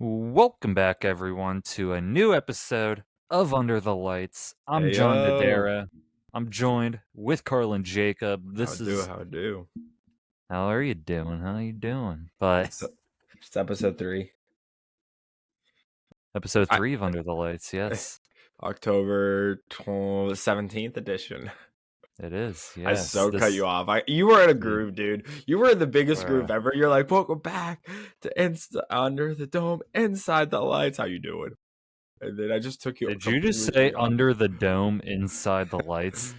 Welcome back, everyone, to a new episode of Under the Lights. I'm Hey John yo, Dodera. I'm joined with Carlin Jacob. how do how do? How are you doing? How you doing? But It's, it's episode 3. episode I, 3 of Under the Lights, yes, October 17th edition. it is. I Yes, so cut this you off. You were in a yeah, groove, dude. You were in the biggest uh, groove ever. You're like, welcome back to Under the Dome, Inside the Lights. How you doing? And then I just took you did you just say completely off. under the dome inside the lights?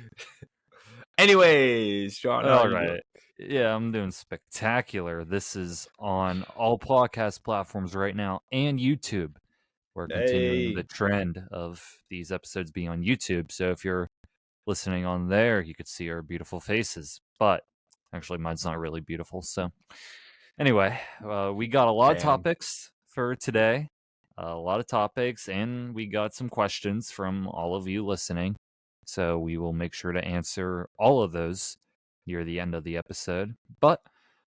Anyways, John, how All you doing? right. Yeah, I'm doing spectacular. This is on all podcast platforms right now and YouTube. We're continuing the Hey, trend of these episodes being on YouTube. So if you're listening on there, you could see our beautiful faces. But actually, mine's not really beautiful. So anyway, we got a lot of damn. topics for today, a lot of topics, and we got some questions from all of you listening. So we will make sure to answer all of those near the end of the episode. But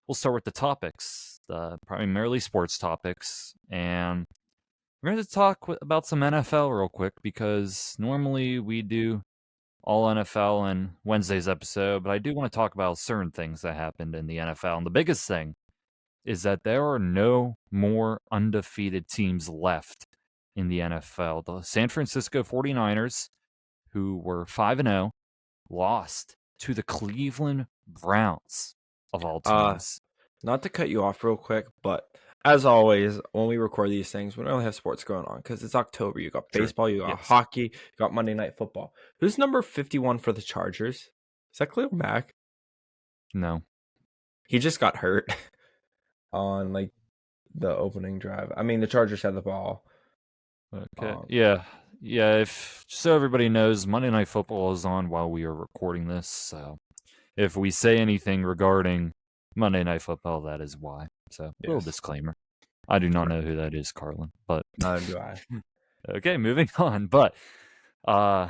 we'll start with the topics, primarily sports topics, and we're going to talk about some NFL real quick because normally we do all NFL in Wednesday's episode, but I do want to talk about certain things that happened in the NFL. And the biggest thing is that there are no more undefeated teams left in the NFL. The San Francisco 49ers, who were 5-0, lost to the Cleveland Browns of all Uh, teams. Not to cut you off real quick, but as always, when we record these things, we don't really have sports going on because it's October. You got Sure. baseball, you got Yes. hockey, you got Monday Night Football. Who's number 51 for the Chargers? Is that Khalil Mack? No. He just got hurt on like the opening drive. I mean, the Chargers had the ball. Okay. Um, Yeah. Yeah. If just so everybody knows, Monday Night Football is on while we are recording this. So if we say anything regarding Monday Night Football, that is why. So little yes, disclaimer. I do not correct. know who that is, Carlin. But Neither do I. okay, moving on. But uh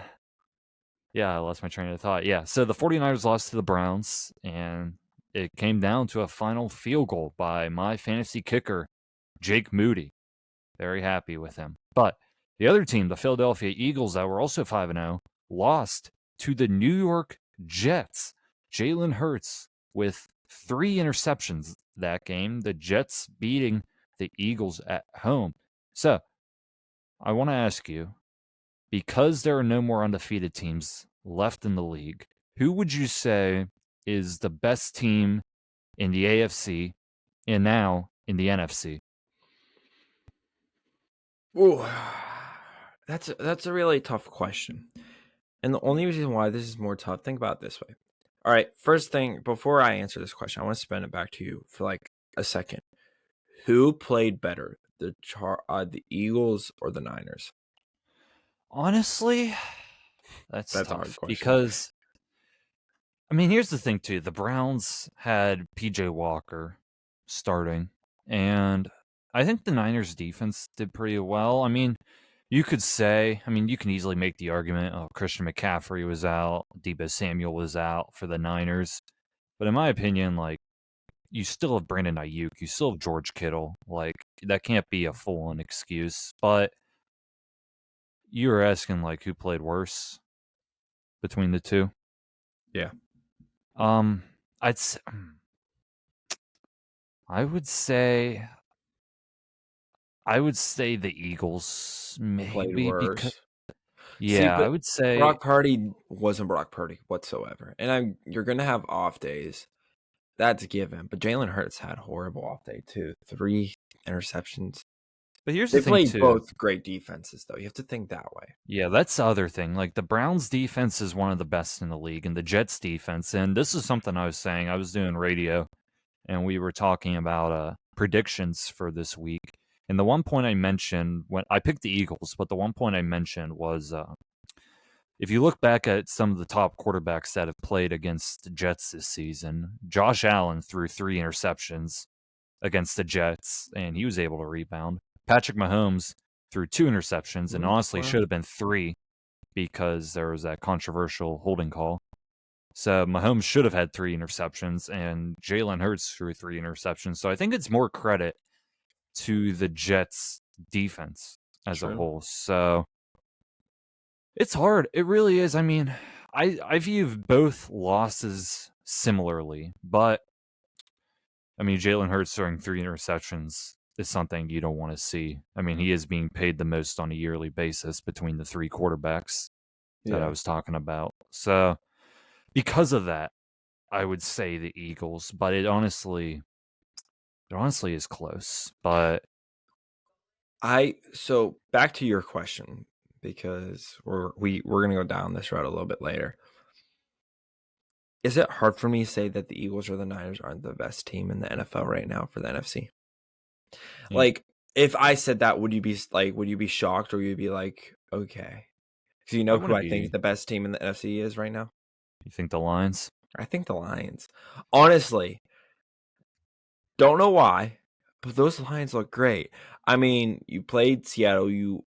yeah, I lost my train of thought. Yeah. So the 49ers lost to the Browns, and it came down to a final field goal by my fantasy kicker, Jake Moody. Very happy with him. But the other team, the Philadelphia Eagles, that were also 5-0, lost to the New York Jets. Jalen Hurts with 3 interceptions that game. The Jets beating the Eagles at home. So I want to ask you, because there are no more undefeated teams left in the league, who would you say is the best team in the AFC and now in the NFC? Ooh, that's a really tough question. And the only reason why this is more tough, think about it this way. All right, first thing, before I answer this question, I want to spin it back to you for like a second. Who played better, the Eagles or the Niners? Honestly, that's That's a hard tough question. because I mean, here's the thing too. The Browns had PJ Walker starting, and I think the Niners defense did pretty well. I mean, you could say, I mean, you can easily make the argument, oh, Christian McCaffrey was out, Deebo Samuel was out for the Niners. But in my opinion, like, you still have Brandon Ayuk, you still have George Kittle. Like, that can't be a full-on excuse. But you were asking, like, who played worse between the two? Yeah, Um, I'd s- I would say the Eagles, played maybe because worse. See, yeah, I but would say Brock Purdy wasn't Brock Purdy whatsoever. And you're gonna have off days. That's a given. But Jalen Hurts had a horrible off day too. 3 interceptions. but here's the They thing played too. both great defenses, though. You have to think that way. Yeah, that's the other thing. Like the Browns defense is one of the best in the league, and the Jets defense. And this is something I was saying. I was doing radio, and we were talking about predictions for this week. And the one point I mentioned when I picked the Eagles, but the one point I mentioned was if you look back at some of the top quarterbacks that have played against the Jets this season, Josh Allen threw 3 interceptions against the Jets, and he was able to rebound. Patrick Mahomes threw 2 interceptions, and honestly Wow. should have been 3 because there was that controversial holding call. So Mahomes should have had 3 interceptions, and Jalen Hurts threw 3 interceptions. So I think it's more credit to the Jets defense as a True. whole. So it's hard. It really is. I mean, I view both losses similarly, but I mean, Jalen Hurts throwing 3 interceptions is something you don't want to see. I mean, he is being paid the most on a yearly basis between the 3 quarterbacks that I Yeah. was talking about. So because of that, I would say the Eagles, but it honestly is close. But So back to your question, because we're gonna go down this road a little bit later. Is it hard for me to say that the Eagles or the Niners aren't the best team in the NFL right now for the NFC? you, Like, if I said that, would you be shocked, or you'd be like, okay? Because you I know who wouldn't I think be. the best team in the NFC is right now? You think the Lions? I think the Lions. Honestly, don't know why, but those Lions look great. I mean, you played Seattle, you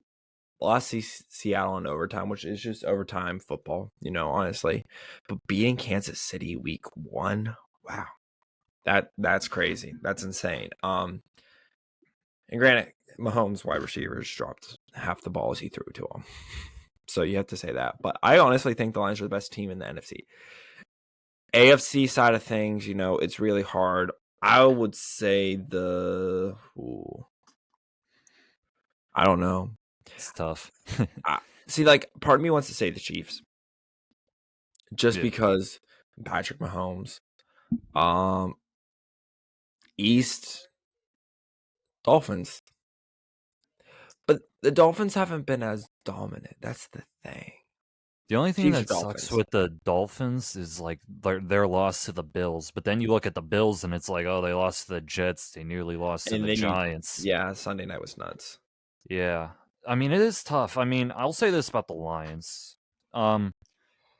lost Seattle in overtime, which is just overtime football, honestly. But beating Kansas City week 1, wow, that's crazy. That's insane. And granted, Mahomes' wide receivers dropped half the balls he threw to him, so you have to say that. But I honestly think the Lions are the best team in the NFC. AFC side of things, it's really hard. I would say I don't know. It's tough. See, like, part of me wants to say the Chiefs just Yeah. because Patrick Mahomes. Um, East Dolphins, but the Dolphins haven't been as dominant. That's the thing. The only thing Chiefs or that sucks Dolphins, with the Dolphins is like their loss to the Bills, but then you look at the Bills and it's like, oh, they lost to the Jets, they nearly lost to and the then Giants. yeah, Sunday night was nuts. Yeah. I mean, it is tough. I mean, I'll say this about the Lions. Um,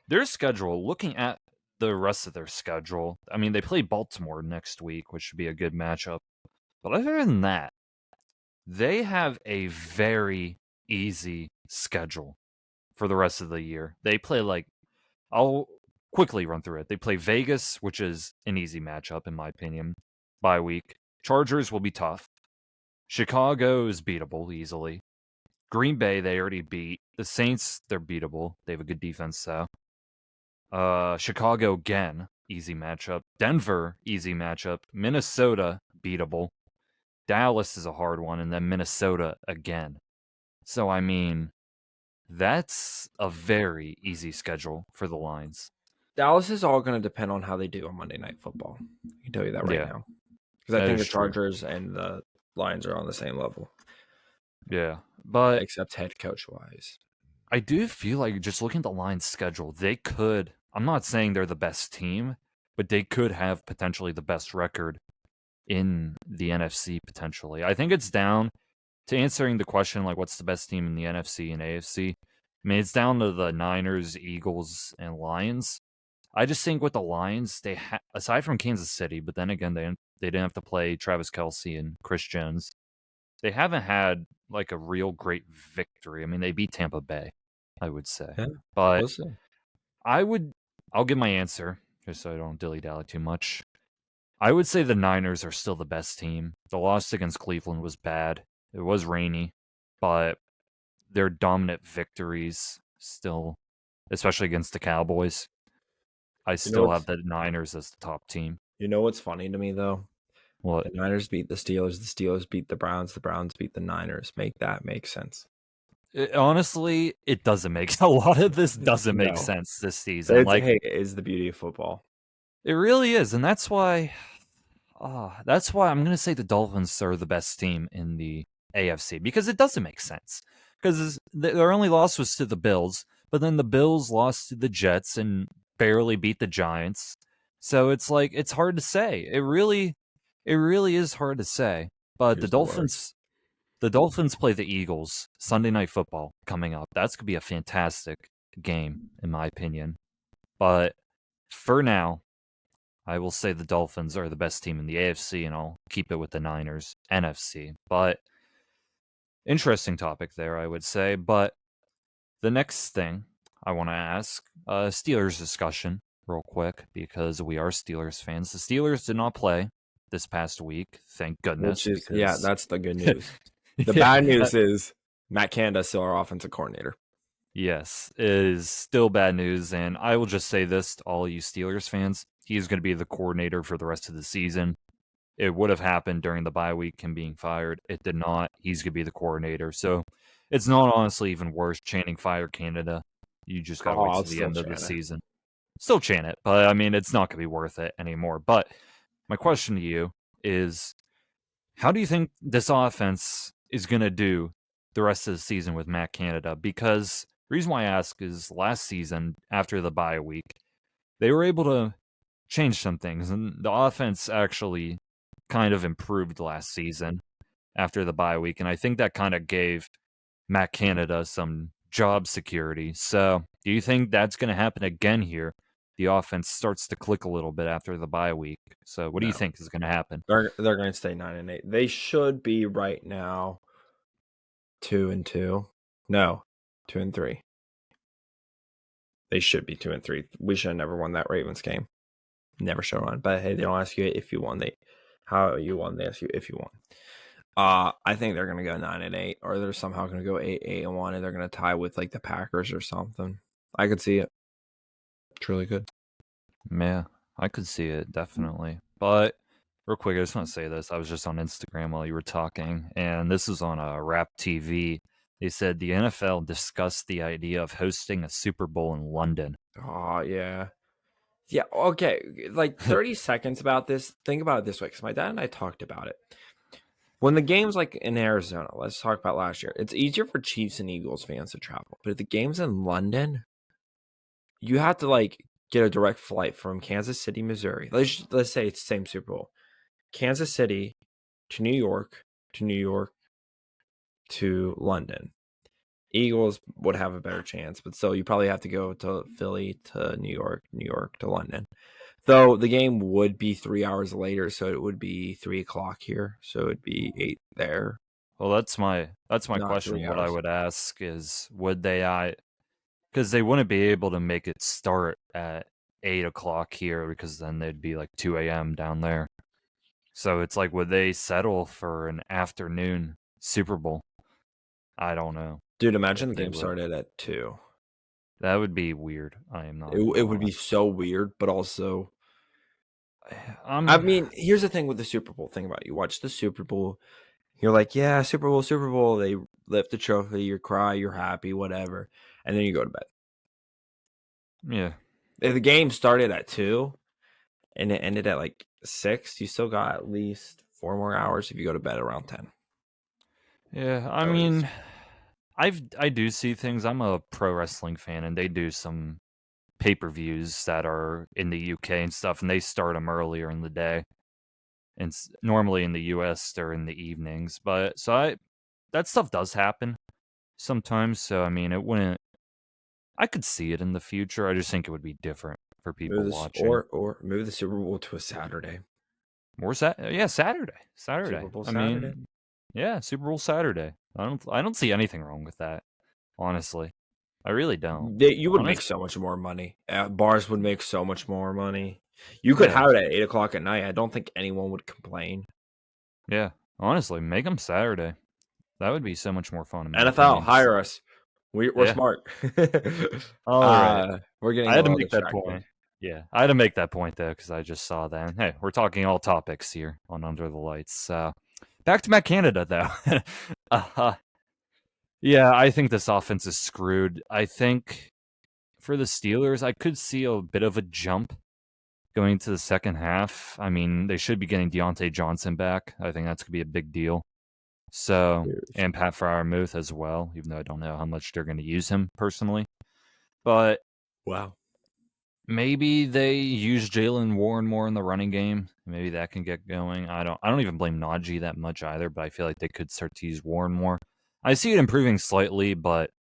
their schedule, looking at the rest of their schedule, I mean, they play Baltimore next week, which should be a good matchup. But other than that, they have a very easy schedule for the rest of the year. They play like I'll quickly run through it. They play Vegas, which is an easy matchup in my opinion. Bye week. Chargers will be tough. Chicago is beatable easily. Green Bay they already beat. The Saints they're beatable. They have a good defense though. Chicago again, easy matchup. Denver, easy matchup. Minnesota, beatable. Dallas is a hard one, and then Minnesota again. So I mean, that's a very easy schedule for the Lions. Dallas is all going to depend on how they do on Monday Night Football. I can tell you that right Yeah, now, because I that think is the true. Chargers and the Lions are on the same level, Yeah, but except head coach wise. I do feel like just looking at the Lions' schedule, they could. I'm not saying they're the best team, but they could have potentially the best record in the NFC potentially. I think it's down to answering the question like what's the best team in the NFC and AFC. I mean, it's down to the Niners, Eagles, and Lions. I just think with the Lions, aside from Kansas City, but then again, they didn't have to play Travis Kelsey and Chris Jones. They haven't had like a real great victory. I mean, they beat Tampa Bay, I would say, Yeah, but we'll see. I would. I'll give my answer just so I don't dilly dally too much. I would say the Niners are still the best team. The loss against Cleveland was bad. It was rainy, but their dominant victories still, especially against the Cowboys, I You know still have what's the Niners as the top team. funny to me though? What? The Niners beat the Steelers beat the Browns beat the Niners. Make that make sense. Honestly, it doesn't make a lot of this doesn't make No. sense this season. It's Like hey, it is the beauty of football. it really is, and that's why I'm gonna say the Dolphins are the best team in the AFC because it doesn't make sense. Because their only loss was to the Bills, but then the Bills lost to the Jets and barely beat the Giants. So it's like it's hard to say. It really is hard to say. But the Use the word. Dolphins, the Dolphins play the Eagles Sunday Night Football coming up. That's gonna be a fantastic game in my opinion. But for now, I will say the Dolphins are the best team in the AFC, and I'll keep it with the Niners NFC. But interesting topic there, I would say. But the next thing I want to ask, Steelers discussion, real quick, because we are Steelers fans. The Steelers did not play this past week, thank Which goodness, is, yeah, because that's the good news. The Yeah, bad news is Matt Canada's still our offensive coordinator. yes, it is still bad news, and I will just say this to all you Steelers fans: he's going to be the coordinator for the rest of the season. It would have happened during the bye week, him being fired. It did not. He's going to be the coordinator. So it's not honestly even worse chanting "Fire Canada." You just got to Oh, wait I'll till the still end of the chant it. season. Still chant it, but I mean, it's not going to be worth it anymore. But my question to you is, how do you think this offense is going to do the rest of the season with Matt Canada? Because the reason why I ask is last season, after the bye week, they were able to change some things, and the offense actually kind of improved last season after the bye week. And I think that kind of gave Matt Canada some job security. So do you think that's going to happen again here? The offense starts to click a little bit after the bye week. So what do you No, think is going to happen? they're going to stay 9-8. They should be right now 2-2. No, 2-3. They should be 2-3. We should have never won that Ravens game. Never should have won. But hey, they don't ask you if you won. They how you won. They ask you if you won. I think they're gonna go 9-8, or they're somehow gonna go 8-1, and they're gonna tie with like the Packers or something. I could see it. Truly good. Yeah, I could see it definitely. But real quick, I just want to say this. I was just on Instagram while you were talking, and this is on Rap TV. They said the NFL discussed the idea of hosting a Super Bowl in London. Oh yeah. Yeah, okay. Like 30 seconds about this. Think about it this way, because my dad and I talked about it. When the game's like in Arizona, let's talk about last year. It's easier for Chiefs and Eagles fans to travel. But if the game's in London, you have to like get a direct flight from Kansas City, Missouri. Let's say it's the same Super Bowl. Kansas City to New York, to New York to London. Eagles would have a better chance, but still, you probably have to go to Philly to New York, New York to London. Though the game would be 3 hours later, so it would be 3 o'clock here, so it'd be 8 there, Well, that's my not three question. What I hours. would ask is, would they? Because they wouldn't be able to make it start at 8 o'clock here, because then they'd be like 2 a.m. down there. So it's like, would they settle for an afternoon Super Bowl? I don't know Dude, if imagine the they game would. started at 2. That would be weird. I am It not gonna it would lie. be so weird, but also, I I'm mean, here's the thing with the Super Bowl. Think about it. You watch the Super Bowl, you're like, yeah, Super Bowl, Super Bowl. They lift the trophy, you cry, you're happy, whatever, and then you go to bed. yeah. If the game started at 2 and it ended at like 6, you still got at least 4 more hours if you go to bed around 10. Yeah, I At least. mean, I do see things. I'm a pro wrestling fan, and they do some pay-per-views that are in the UK and stuff, and they start them earlier in the day. And normally in the US they're in the evenings. But so I that stuff does happen sometimes. So I mean, it wouldn't. I could see it in the future. I just think it would be different for Move people this watching. or move the Super Bowl to a Saturday. Or yeah, Saturday. Super Saturday. Bowl I Saturday. mean, yeah, Super Bowl Saturday. I don't see anything wrong with that. Honestly, I really don't. You would make Honest. so much more money. Bars would make so much more money. You could Yeah. have it at 8 o'clock at night. I don't think anyone would complain. Yeah. Honestly, make them Saturday. That would be so much more fun in my NFL, opinion. hire us. We're Yeah. smart. All right. We're getting I a had to little make that distracted. point. Yeah, I had to make that point though, because I just saw that. Hey, we're talking all topics here on Under the Lights. Back to Matt Canada though. uh, yeah, I think this offense is screwed. I think for the Steelers, I could see a bit of a jump going into the second half. I mean, they should be getting Deontay Johnson back. I think that's gonna be a big deal. So, Huge. and Pat Freiermuth as well, even though I don't know how much they're going to use him personally. But Wow. maybe they use Jalen Warren more in the running game. Maybe that can get going. I don't even blame Najee that much either, but I feel like they could start to use Warren more. I see it improving slightly, but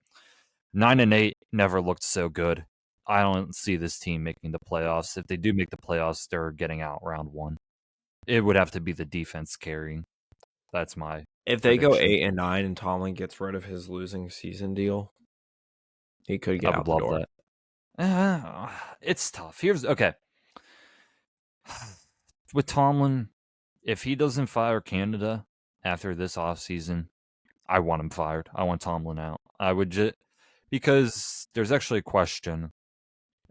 9-8 never looked so good. I don't see this team making the playoffs. If they do make the playoffs, they're getting out round one. It would have to be the defense carrying. That's my If they go prediction. 8-9 and Tomlin gets rid of his losing season deal, he could I get would out the love door. that. It's tough. Here's okay. With Tomlin, if he doesn't fire Canada after this offseason, I want him fired. I want Tomlin out. I would just because there's actually a question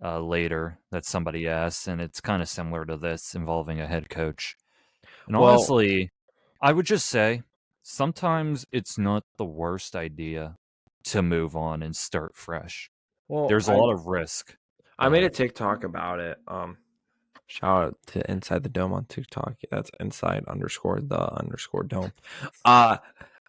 later that somebody asked, and it's kind of similar to this involving a head coach. And Well, honestly, I would just say sometimes it's not the worst idea to move on and start fresh. well, There's a lot of risk, I made a but TikTok about it. Shout out to Inside the Dome on TikTok. That's inside underscore the underscore dome. Uh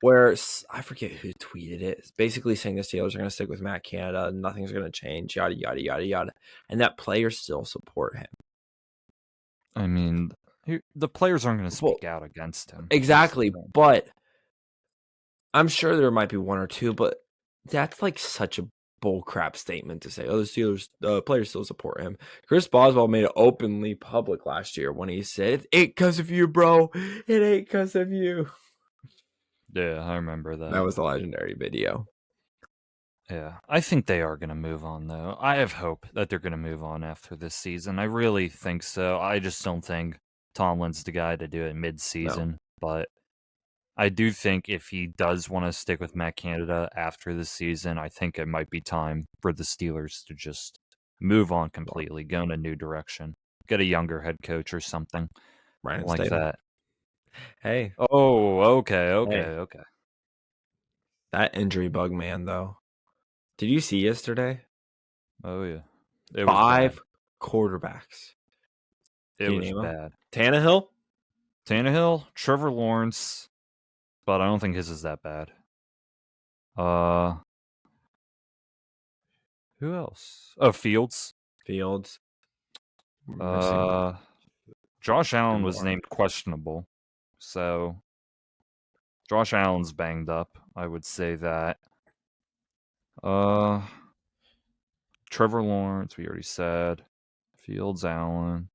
where I forget who tweeted it. It's basically saying the Steelers are going to stick with Matt Canada, nothing's going to change, yada yada yada yada, and that players still support him. I mean, the players aren't going to Well, speak out against him. That's the exactly, thing. but I'm sure there might be one or two, but that's like such a bullcrap statement to say. Oh, the Steelers players still support him. Chris Boswell made it openly public last year when he said, "It ain't because of you, bro. It ain't because of you." Yeah, I remember That that. was the legendary video. Yeah, I think they are going to move on, though. I have hope that they're going to move on after this season. I really think so. I just don't think Tomlin's the guy to do it No, mid-season, but I do think if he does want to stick with Matt Canada after the season, I think it might be time for the Steelers to just move on completely, go in a new direction, get a younger head coach or something Ryan like Staley. that. Hey, Oh, okay, okay, hey, okay. that injury bug man though. Did you see yesterday? Oh yeah, it was bad. 5 quarterbacks. It Can you was name them? bad. Tannehill, Tannehill, Trevor Lawrence, but I don't think his is that bad. Uh, who else? Oh, Fields. Fields. We're missing Uh, Josh Allen was Lamar. named questionable, so Josh Allen's banged up. I would say that. Uh, Trevor Lawrence, we already said. Fields, Allen.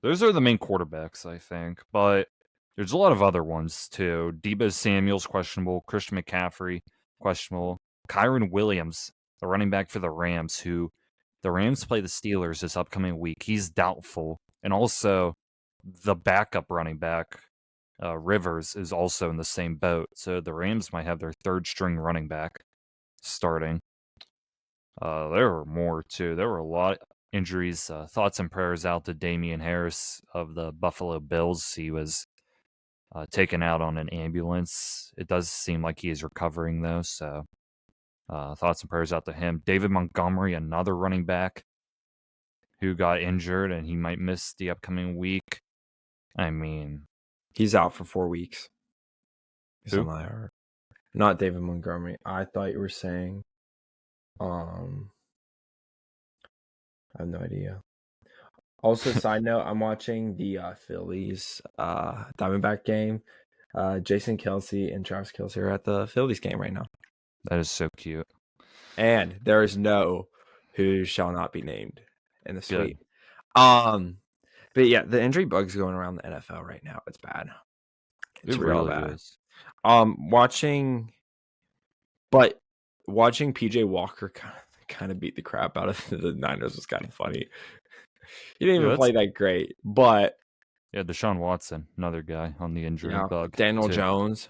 Those are the main quarterbacks, I think. But there's a lot of other ones too. Debo Samuel's questionable. Christian McCaffrey questionable. Kyron Williams, the running back for the Rams, who the Rams play the Steelers this upcoming week. He's doubtful, and also the backup running back Rivers is also in the same boat. So the Rams might have their third string running back starting. There were more too. There were a lot of injuries. Thoughts and prayers out to Damian Harris of the Buffalo Bills. He was taken out on an ambulance. It does seem like he is recovering though. So thoughts and prayers out to him. David Montgomery, another running back who got injured and he might miss the upcoming week. I mean, He's out for 4 weeks. He's on who? IR. Not David Montgomery. I thought you were saying. Um, I have no idea. Also, side note, I'm watching the Phillies Diamondback game. Jason Kelsey and Travis Kelsey are at the Phillies game right now, That is so cute. and there is no who shall not be named in the Good. suite. But yeah, the injury bug's going around the NFL right now. It's bad. It It's real really bad. is. Watching, but watching PJ Walker kind of beat the crap out of the Niners was kind of funny. He didn't Yeah, even that's play that great, but yeah. Deshaun Watson, another guy on the injury yeah, bug Daniel too. Jones.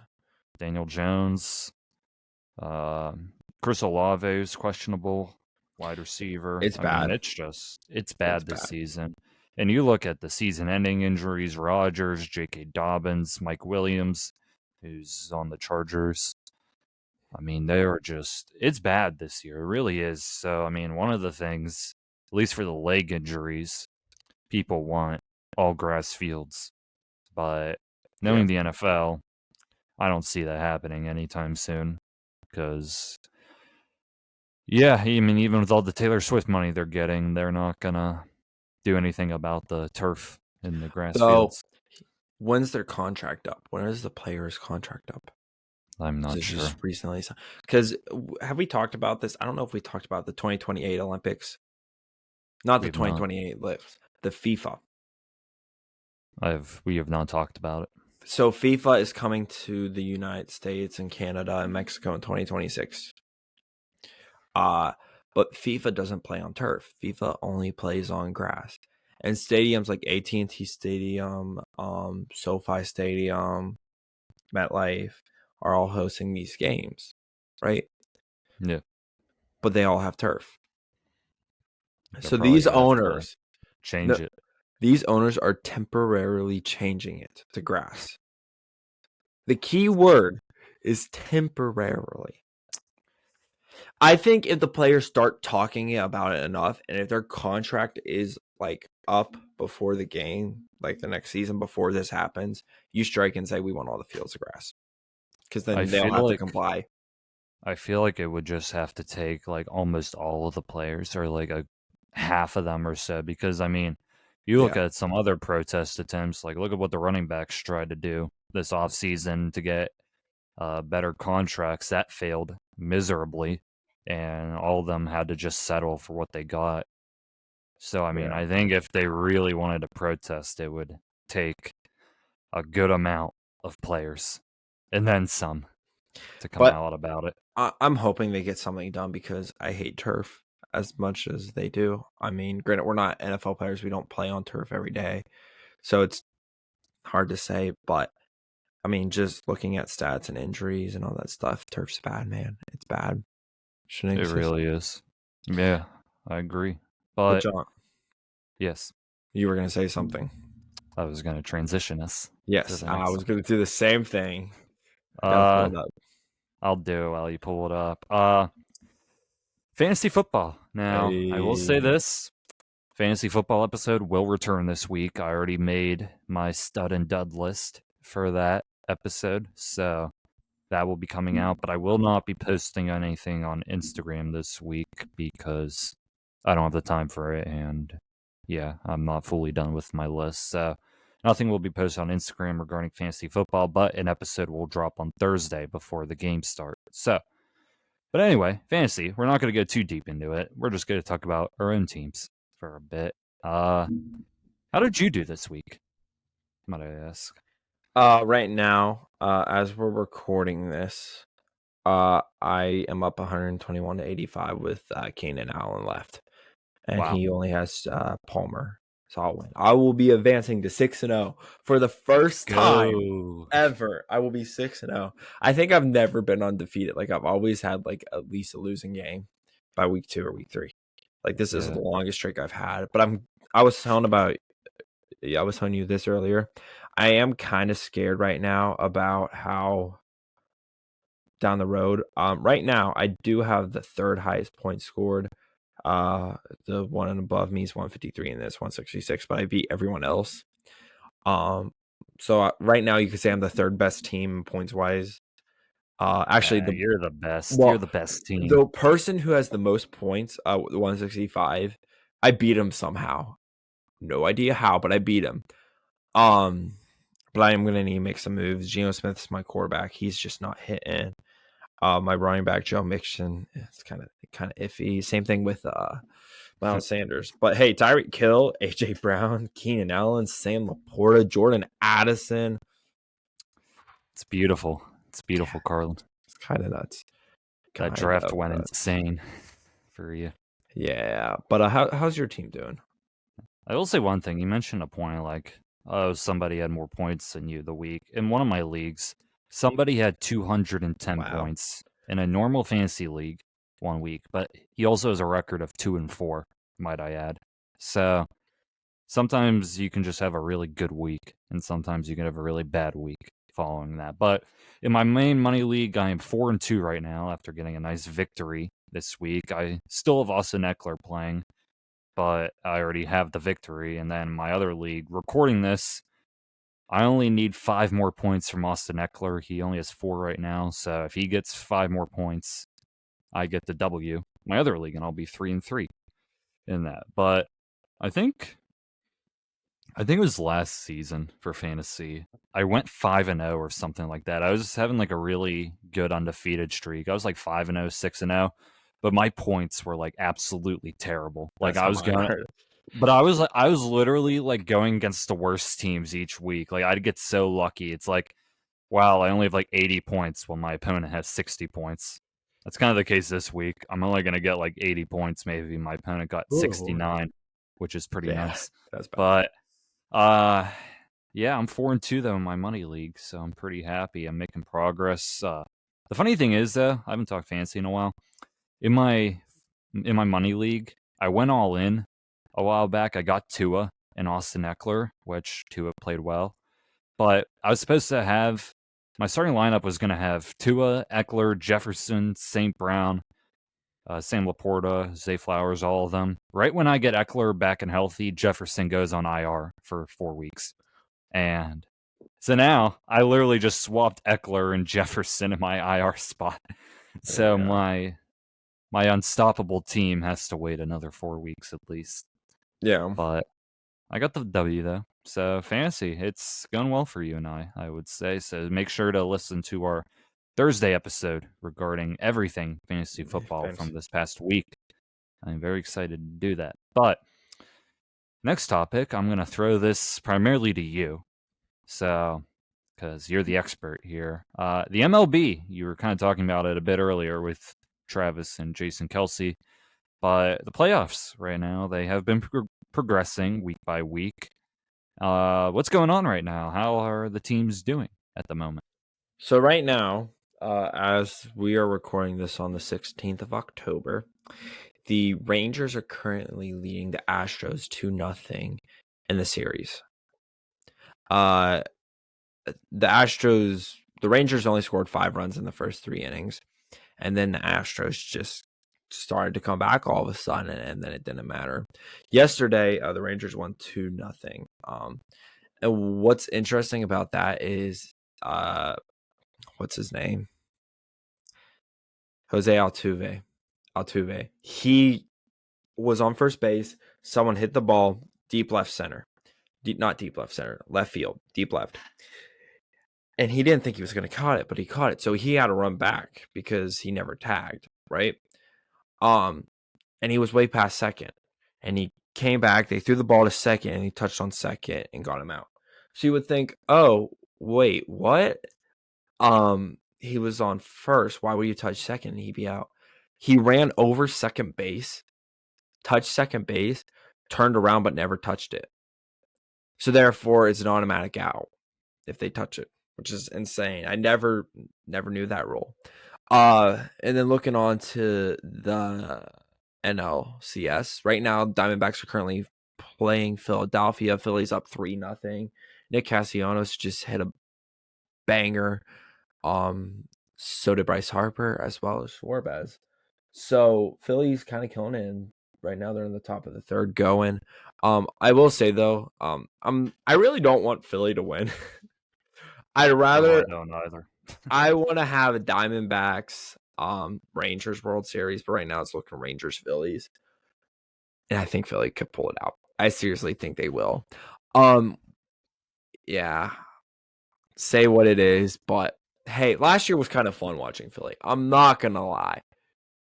Daniel Jones, Chris Olave is questionable, wide receiver. It's I mean, bad. it's It's bad this bad. season. And you look at the season-ending injuries: Rodgers, J.K. Dobbins, Mike Williams, who's on the Chargers. I mean, they are just it's bad this year. It really is. So, I mean, one of the things, at least for the leg injuries, people want all grass fields. But Yeah. knowing the NFL, I don't see that happening anytime soon. Because, yeah, I mean, even with all the Taylor Swift money they're getting, they're not gonna do anything about the turf in the grass So fields. when's their contract up? When is the player's contract up? I'm Is not it just sure. recently? Because have we talked about this? I don't know if we talked about the 2028 Olympics. Not We the have not. 2028 lifts. The FIFA. We have not talked about it. So FIFA is coming to the United States and Canada and Mexico in 2026. Uh, but FIFA doesn't play on turf. FIFA only plays on grass. And stadiums like AT&T Stadium, SoFi Stadium, MetLife, are all hosting these games, right? Yeah. But they all have turf. They're So probably these gonna have to owners, no, change it. these owners are temporarily changing it to grass. The key word is temporarily. I think if the players start talking about it enough, and if their contract is like up before the game, like the next season before this happens, you strike and say we want all the fields of grass, because I then they'll feel have to like comply. I feel like it would just have to take like almost all of the players or like a half of them or so because I mean, you look Yeah, at some other protest attempts, like look at what the running backs tried to do this offseason to get better contracts that failed miserably and all of them had to just settle for what they got. So I mean, yeah. I think if they really wanted to protest, it would take a good amount of players and then some to come But out about it. I'm hoping they get something done because I hate turf as much as they do. I mean, granted, we're not NFL players; we don't play on turf every day, so it's hard to say. But I mean, just looking at stats and injuries and all that stuff, turf's bad, man. It's bad. Shouldn't It exist. really is. Yeah, I agree. But But John, yes, you were gonna say something. I was going to transition us to Yes, the I next. was gonna do the same thing. I gotta pull Uh, it up. I'll do while you pull it up. Fantasy football. Now, I will say Hey, this. Fantasy football episode will return this week. I already made my stud and dud list for that episode, so that will be coming out, but I will not be posting anything on Instagram this week because I don't have the time for it. And yeah, I'm not fully done with my list. So nothing will be posted on Instagram regarding fantasy football, but an episode will drop on Thursday before the game start. So, but anyway, fantasy, we're not going to go too deep into it. We're just going to talk about our own teams for a bit. How did you do this week? Might I ask? right now, as we're recording this, I am up 121 to 85 with Keenan Allen left, and Wow. he only has Palmer. So I'll win. I will be advancing to 6-0 for the first time Go. ever. I will be 6-0. I think I've never been undefeated. Like I've always had like at least a losing game by week 2 or week 3. Like this is Yeah. the longest streak I've had. But I was telling about I was telling you this earlier. I am kind of scared right now about how down the road. Right now I do have the third highest point scored. The one and above me is 153 and this 166, but I beat everyone else. Um, so right now you could say I'm the third best team points wise. Actually, You're the best. You're well, the best team. the person who has the most points, 165, I beat him somehow. No idea how, but I beat him. Um, but I am gonna need to make some moves. Geno Smith's my quarterback. He's just not hitting. My running back Joe Mixon, it's kind of iffy. Same thing with Miles Sanders. But hey, Tyreek Hill, AJ Brown, Keenan Allen, Sam Laporta, Jordan Addison. It's beautiful. It's Yeah, beautiful, Carlin. it's kind of nuts. That Kind draft of went nuts. insane for you. Yeah, but how's your team doing? I will say one thing. You mentioned a point like, oh, somebody had more points than you the week. In one of my leagues, somebody had 210 Wow. points in a normal fantasy league 1 week, but he also has a record of 2-4, might I add. So sometimes you can just have a really good week, and sometimes you can have a really bad week following that. But in my main money league, I am 4-2 right now after getting a nice victory this week. I still have Austin Eckler playing, but I already have the victory. And then my other league, recording this, I only need 5 more points from Austin Eckler. He only has 4 right now, so if he gets 5 more points, I get the W. My other league, and I'll be 3-3 in that. But I think it was last season for fantasy. I went 5-0 or something like that. I was having like a really good undefeated streak. I was like 5-0, 6-0, but my points were like absolutely terrible. Like That's I how was mine going are. but I was literally like going against the worst teams each week. Like I'd get so lucky. It's like, wow, I only have like 80 points while my opponent has 60 points. That's kind of the case this week. I'm only going to get like 80 points maybe. My opponent got Ooh. 69, which is pretty Yeah, nice. that's bad. But uh Yeah, I'm 4-2 though in my money league, so I'm pretty happy. I'm making progress. The funny thing is though, I haven't talked fancy in a while. In my money league, I went all in a while back. I got Tua and Austin Eckler, which Tua played well. But I was supposed to have my starting lineup was going to have Tua, Eckler, Jefferson, St. Brown, Sam Laporta, Zay Flowers, all of them. Right when I get Eckler back and healthy, Jefferson goes on IR for 4 weeks. And so now I literally just swapped Eckler and Jefferson in my IR spot. So Yeah. my unstoppable team has to wait another 4 weeks at least. Yeah. But I got the W though. So fantasy, it's going well for you and I would say. So make sure to listen to our Thursday episode regarding everything fantasy football from Fantasy. this past week. I'm very excited to do that. But next topic, I'm going to throw this primarily to you. So, because you're the expert here. The MLB, you were kind of talking about it a bit earlier with Travis and Jason Kelsey. But the playoffs right now, they have been progressing week by week. What's going on right now? How are the teams doing at the moment? So right now, as we are recording this on the 16th of October, the Rangers are currently leading the Astros 2-0 in the series. The Rangers only scored 5 runs in the first 3 innings, and then the Astros just started to come back all of a sudden, and then it didn't matter. Yesterday, the Rangers won 2-0. And what's interesting about that is, what's his name? Jose Altuve. He was on first base. Someone hit the ball deep left center. Not deep left center, left field, deep left. And he didn't think he was going to caught it, but he caught it. So he had to run back because he never tagged, right? And he was way past second. And he came back. They threw the ball to second, and he touched on second and got him out. So you would think, oh, wait, what? He was on first. Why would you touch second and he'd be out? He ran over second base, touched second base, turned around but never touched it. So therefore, it's an automatic out if they touch it, which is insane. I never knew that rule. And then looking on to the NLCS right now, Diamondbacks are currently playing Philadelphia. Philly's up 3-0. Nick Castellanos just hit a banger. So did Bryce Harper as well as Schwarber. So Philly's kind of killing it. And right now they're in the top of the third going. I will say though, I really don't want Philly to win. I'd Oh, I rather don't either. I want to have a Diamondbacks Rangers World Series, but right now it's looking Rangers Phillies. And I think Philly could pull it out. I seriously think they will. Yeah. Say what it is, but hey, last year was kind of fun watching Philly. I'm not gonna lie.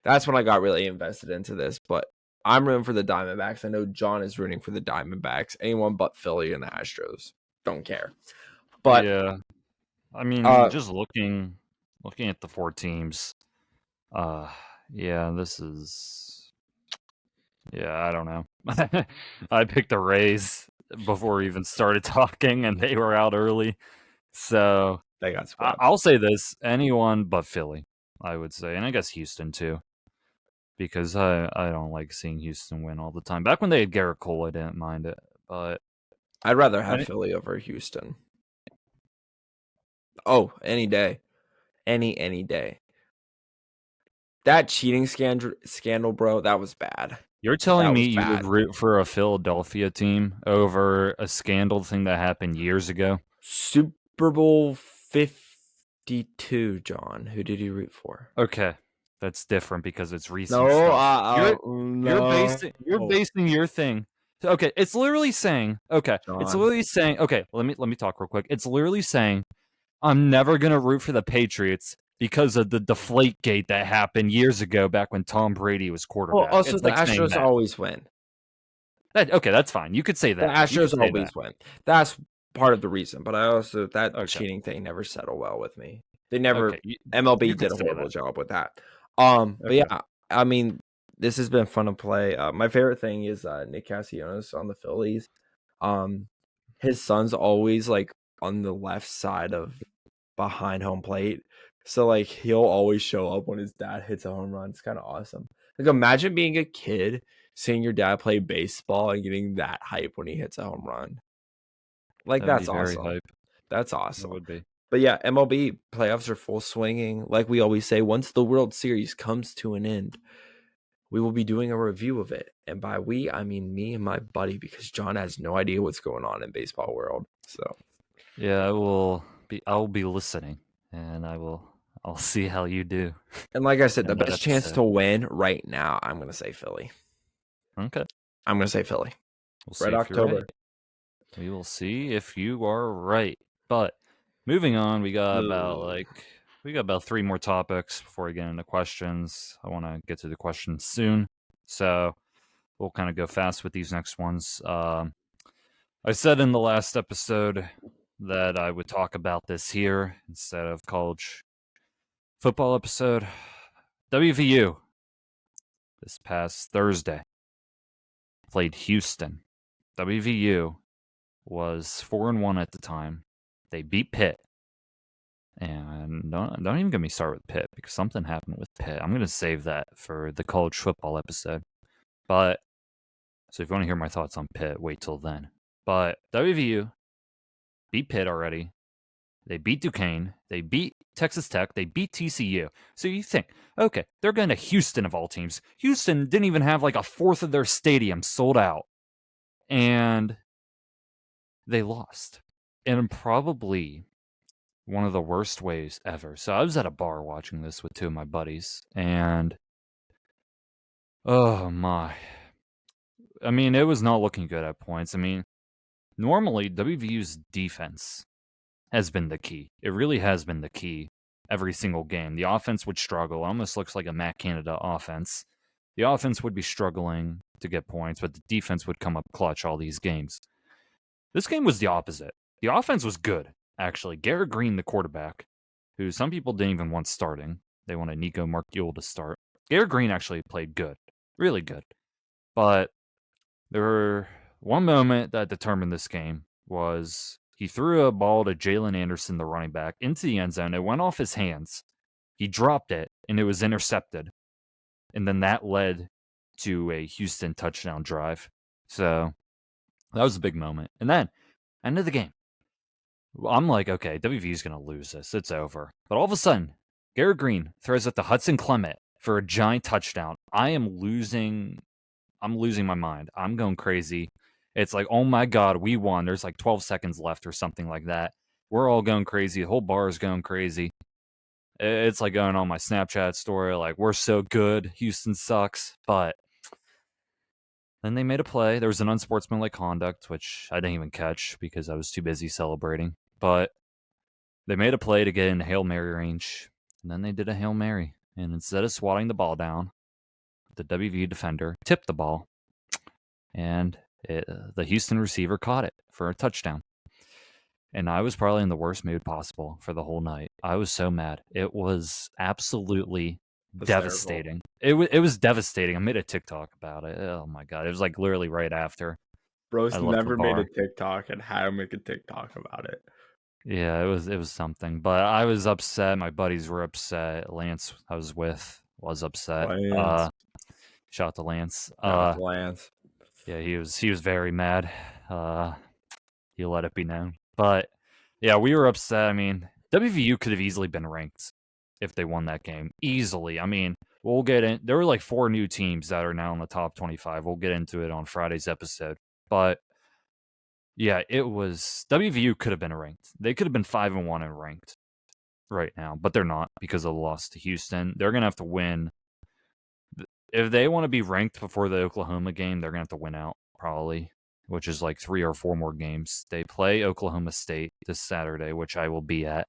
That's when I got really invested into this, but I'm rooting for the Diamondbacks. I know John is rooting for the Diamondbacks. Anyone but Philly and the Astros. Don't care. But Yeah, I mean, uh just looking at the 4 teams. Uh, yeah, this is yeah, I don't know. I picked the Rays before we even started talking, and they were out early. So they got swept. I'll say this: anyone but Philly, I would say, and I guess Houston too, because I don't like seeing Houston win all the time. Back when they had Garrett Cole, I didn't mind it, but I'd rather have any, Philly over Houston. Oh, any day. Any day. That cheating scandal, bro, that was bad. you're telling That me was you would bad. root for a Philadelphia team over a scandal thing that happened years ago? Super Bowl 52, John. Who did you root for? Okay, that's different because it's recent No, stuff. no. You're basing your thing. Okay, it's literally saying. Okay, it's John. literally saying. Okay, let me talk real quick. It's literally saying I'm never gonna root for the Patriots because of the deflate gate that happened years ago back when Tom Brady was Well, quarterback. also It's the like saying Astros that. always win. Okay, that's fine. You could say The that. You could Astros say that. always win. That's part of the reason. But I also that Okay. cheating thing never settled well with me. They never Okay. MLB You could did a say horrible that. job with that. But Okay. yeah, I mean, this has been fun to play. My favorite thing is Nick Castellanos on the Phillies. Um, his son's always like on the left side of behind home plate. So like he'll always show up when his dad hits a home run. It's kind of awesome. Like imagine being a kid, seeing your dad play baseball and getting that hype when he hits a home run. Like That would be that's very awesome. hype. That's It awesome. would be. But yeah, MLB playoffs are full swinging. Like we always say, once the World Series comes to an end, we will be doing a review of it. And by we, I mean me and my buddy, because John has no idea what's going on in baseball world. So Yeah, I'll be listening, and I'll see how you do and like I said, the in that best chance episode. to win right now, I'm gonna say Philly. Okay. I'm gonna say Philly. We'll see Red if you're right. October. We will see if you are right. But moving on, Ugh. we got about 3 more topics before we get into questions. I want to get to the questions soon, so we'll kind of go fast with these next ones. I said in the last episode that I would talk about this here instead of college football episode. WVU this past Thursday played Houston. WVU was 4-1 at the time. They beat Pitt. And don't even get me started with Pitt because something happened with Pitt. I'm gonna save that for the college football episode. But so if you want to hear my thoughts on Pitt, wait till then. But WVU beat Pitt already. They beat Duquesne. They beat Texas Tech. They beat TCU. So you think, okay, they're going to Houston of all teams. Houston didn't even have like a fourth of their stadium sold out. And they lost. And probably one of the worst ways ever. So I was at a bar watching this with 2 of my buddies. And oh my. I mean, it was not looking good at points. I mean, normally WVU's defense has been the key. It really has been the key every single game. The offense would struggle. It almost looks like a Matt Canada offense. The offense would be struggling to get points, but the defense would come up clutch all these games. This game was the opposite. The offense was good, actually. Garrett Green, the quarterback, who some people didn't even want starting. They wanted Nico Markule to start. Garrett Green actually played good, really good. But there were one moment that determined this game was he threw a ball to Jalen Anderson, the running back, into the end zone. It went off his hands. He dropped it, and it was intercepted. And then that led to a Houston touchdown drive. So that was a big moment. And then, end of the game. I'm like, okay, WV's going to lose this. It's over. But all of a sudden, Garrett Green throws it to Hudson Clement for a giant touchdown. I'm losing my mind. I'm going crazy. It's like, oh my God, we won. There's like 12 seconds left or something like that. We're all going crazy. The whole bar is going crazy. It's like going on my Snapchat story, like, we're so good. Houston sucks. But then they made a play. There was an unsportsmanlike conduct, which I didn't even catch because I was too busy celebrating. But they made a play to get into Hail Mary range. And then they did a Hail Mary. And instead of swatting the ball down, the WV defender tipped the ball and the Houston receiver caught it for a touchdown. And I was probably in the worst mood possible for the whole night. I was so mad. It was absolutely Hysterical. devastating. It was devastating. I made a TikTok about it. Oh my God. It was like literally right after I Bro's left the never made a bar. TikTok and had to make a TikTok about it. Yeah, it was something. But I was upset. My buddies were upset. Lance I was with was upset. Lance. Shout out to Lance. Shout out to Lance. Yeah, he was very mad. Uh he let it be known. But yeah, we were upset. I mean, WVU could have easily been ranked if they won that game. Easily. I mean, we'll get in. There were like 4 new teams that are now in the top 25. We'll get into it on Friday's episode. But yeah, it was WVU could have been ranked. They could have been 5-1 and ranked right now, but they're not because of the loss to Houston. They're gonna have to win. If they want to be ranked before the Oklahoma game, they're gonna have to win out probably, which is like 3 or 4 more games. They play Oklahoma State this Saturday, which I will be at.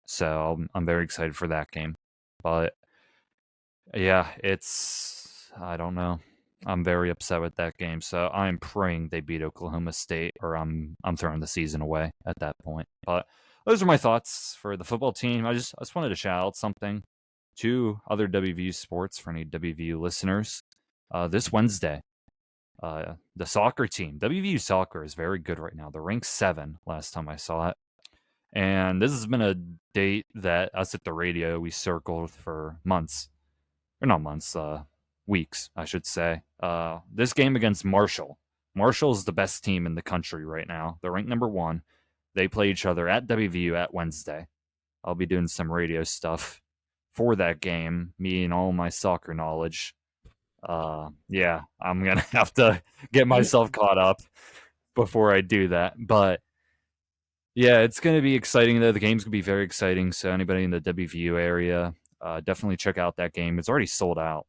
So I'm very excited for that game. But yeah, I don't know. I'm very upset with that game. So I'm praying they beat Oklahoma State, or I'm throwing the season away at that point. But those are my thoughts for the football team. I just wanted to shout out something to other WVU sports for any WVU listeners. This Wednesday, The soccer team, WVU soccer, is very good right now. They're ranked 7 last time I saw it. And this has been a date that us at the radio we circled for months, or not months, weeks, I should say. This game against Marshall. Marshall is the best team in the country right now. They're ranked number 1. They play each other at WVU at Wednesday. I'll be doing some radio stuff for that game, me and all my soccer knowledge. Yeah, I'm gonna have to get myself caught up before I do that. But yeah, it's gonna be exciting though. The game's gonna be very exciting. So anybody in the WVU area, definitely check out that game. It's already sold out,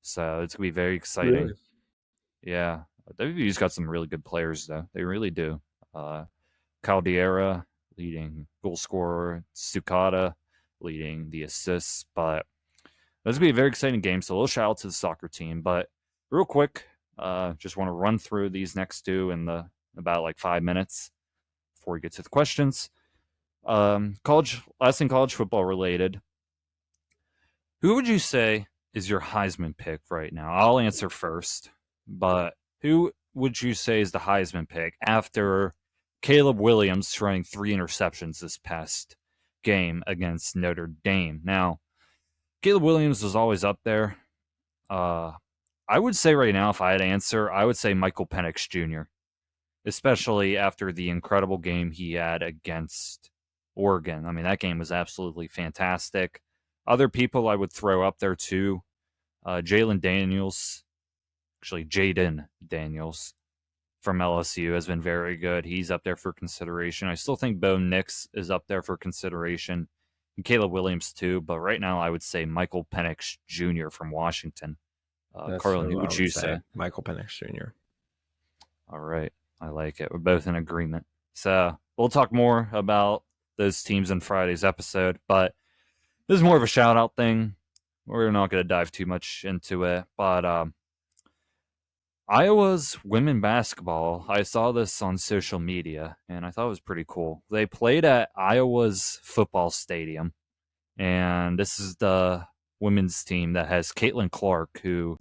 so it's gonna be very Really? exciting. Yeah, WVU's got some really good players though. They really do. Uh, Caldera leading goal scorer, Sukata leading the assists, but this is gonna be a very exciting game. So a little shout out to the soccer team. But real quick, just want to run through these next two in the about like 5 minutes before we get to the questions. Last thing college football related. Who would you say is your Heisman pick right now? I'll answer first, but who would you say is the Heisman pick after Caleb Williams throwing 3 interceptions this past game against Notre Dame? Now, Caleb Williams was always up there. Uh, I would say right now, if I had to answer, I would say Michael Penix Jr., especially after the incredible game he had against Oregon. I mean, that game was absolutely fantastic. Other people I would throw up there too. Jaden Daniels from LSU has been very good. He's up there for consideration. I still think Bo Nix is up there for consideration. And Caleb Williams too, but right now I would say Michael Penix Jr. from Washington. That's Carlin, who who I would would you say. say? Michael Penix Jr. All right. I like it. We're both in agreement. So we'll talk more about those teams in Friday's episode, but this is more of a shout out thing. We're not going to dive too much into it, but Iowa's women basketball, I saw this on social media and I thought it was pretty cool. They played at Iowa's football stadium, and this is the women's team that has Caitlin Clark, who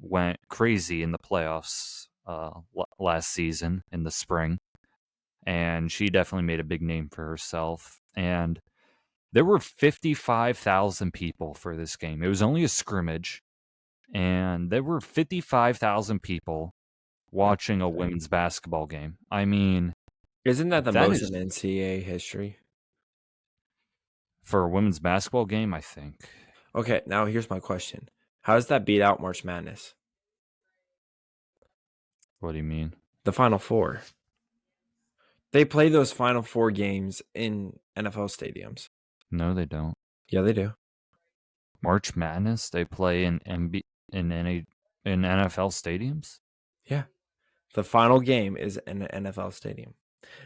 went crazy in the playoffs last season in the spring, and she definitely made a big name for herself. And there were 55,000 people for this game. It was only a scrimmage, and there were 55,000 people watching a women's basketball game. I mean, Isn't that the that most is in NCAA history? for a women's basketball game, I think. Okay, now here's my question. How does that beat out March Madness? What do you mean? The Final Four. They play those Final Four games in NFL stadiums. No, they don't. Yeah, they do. March Madness, they play in in NFL stadiums. Yeah. The final game is in an NFL stadium.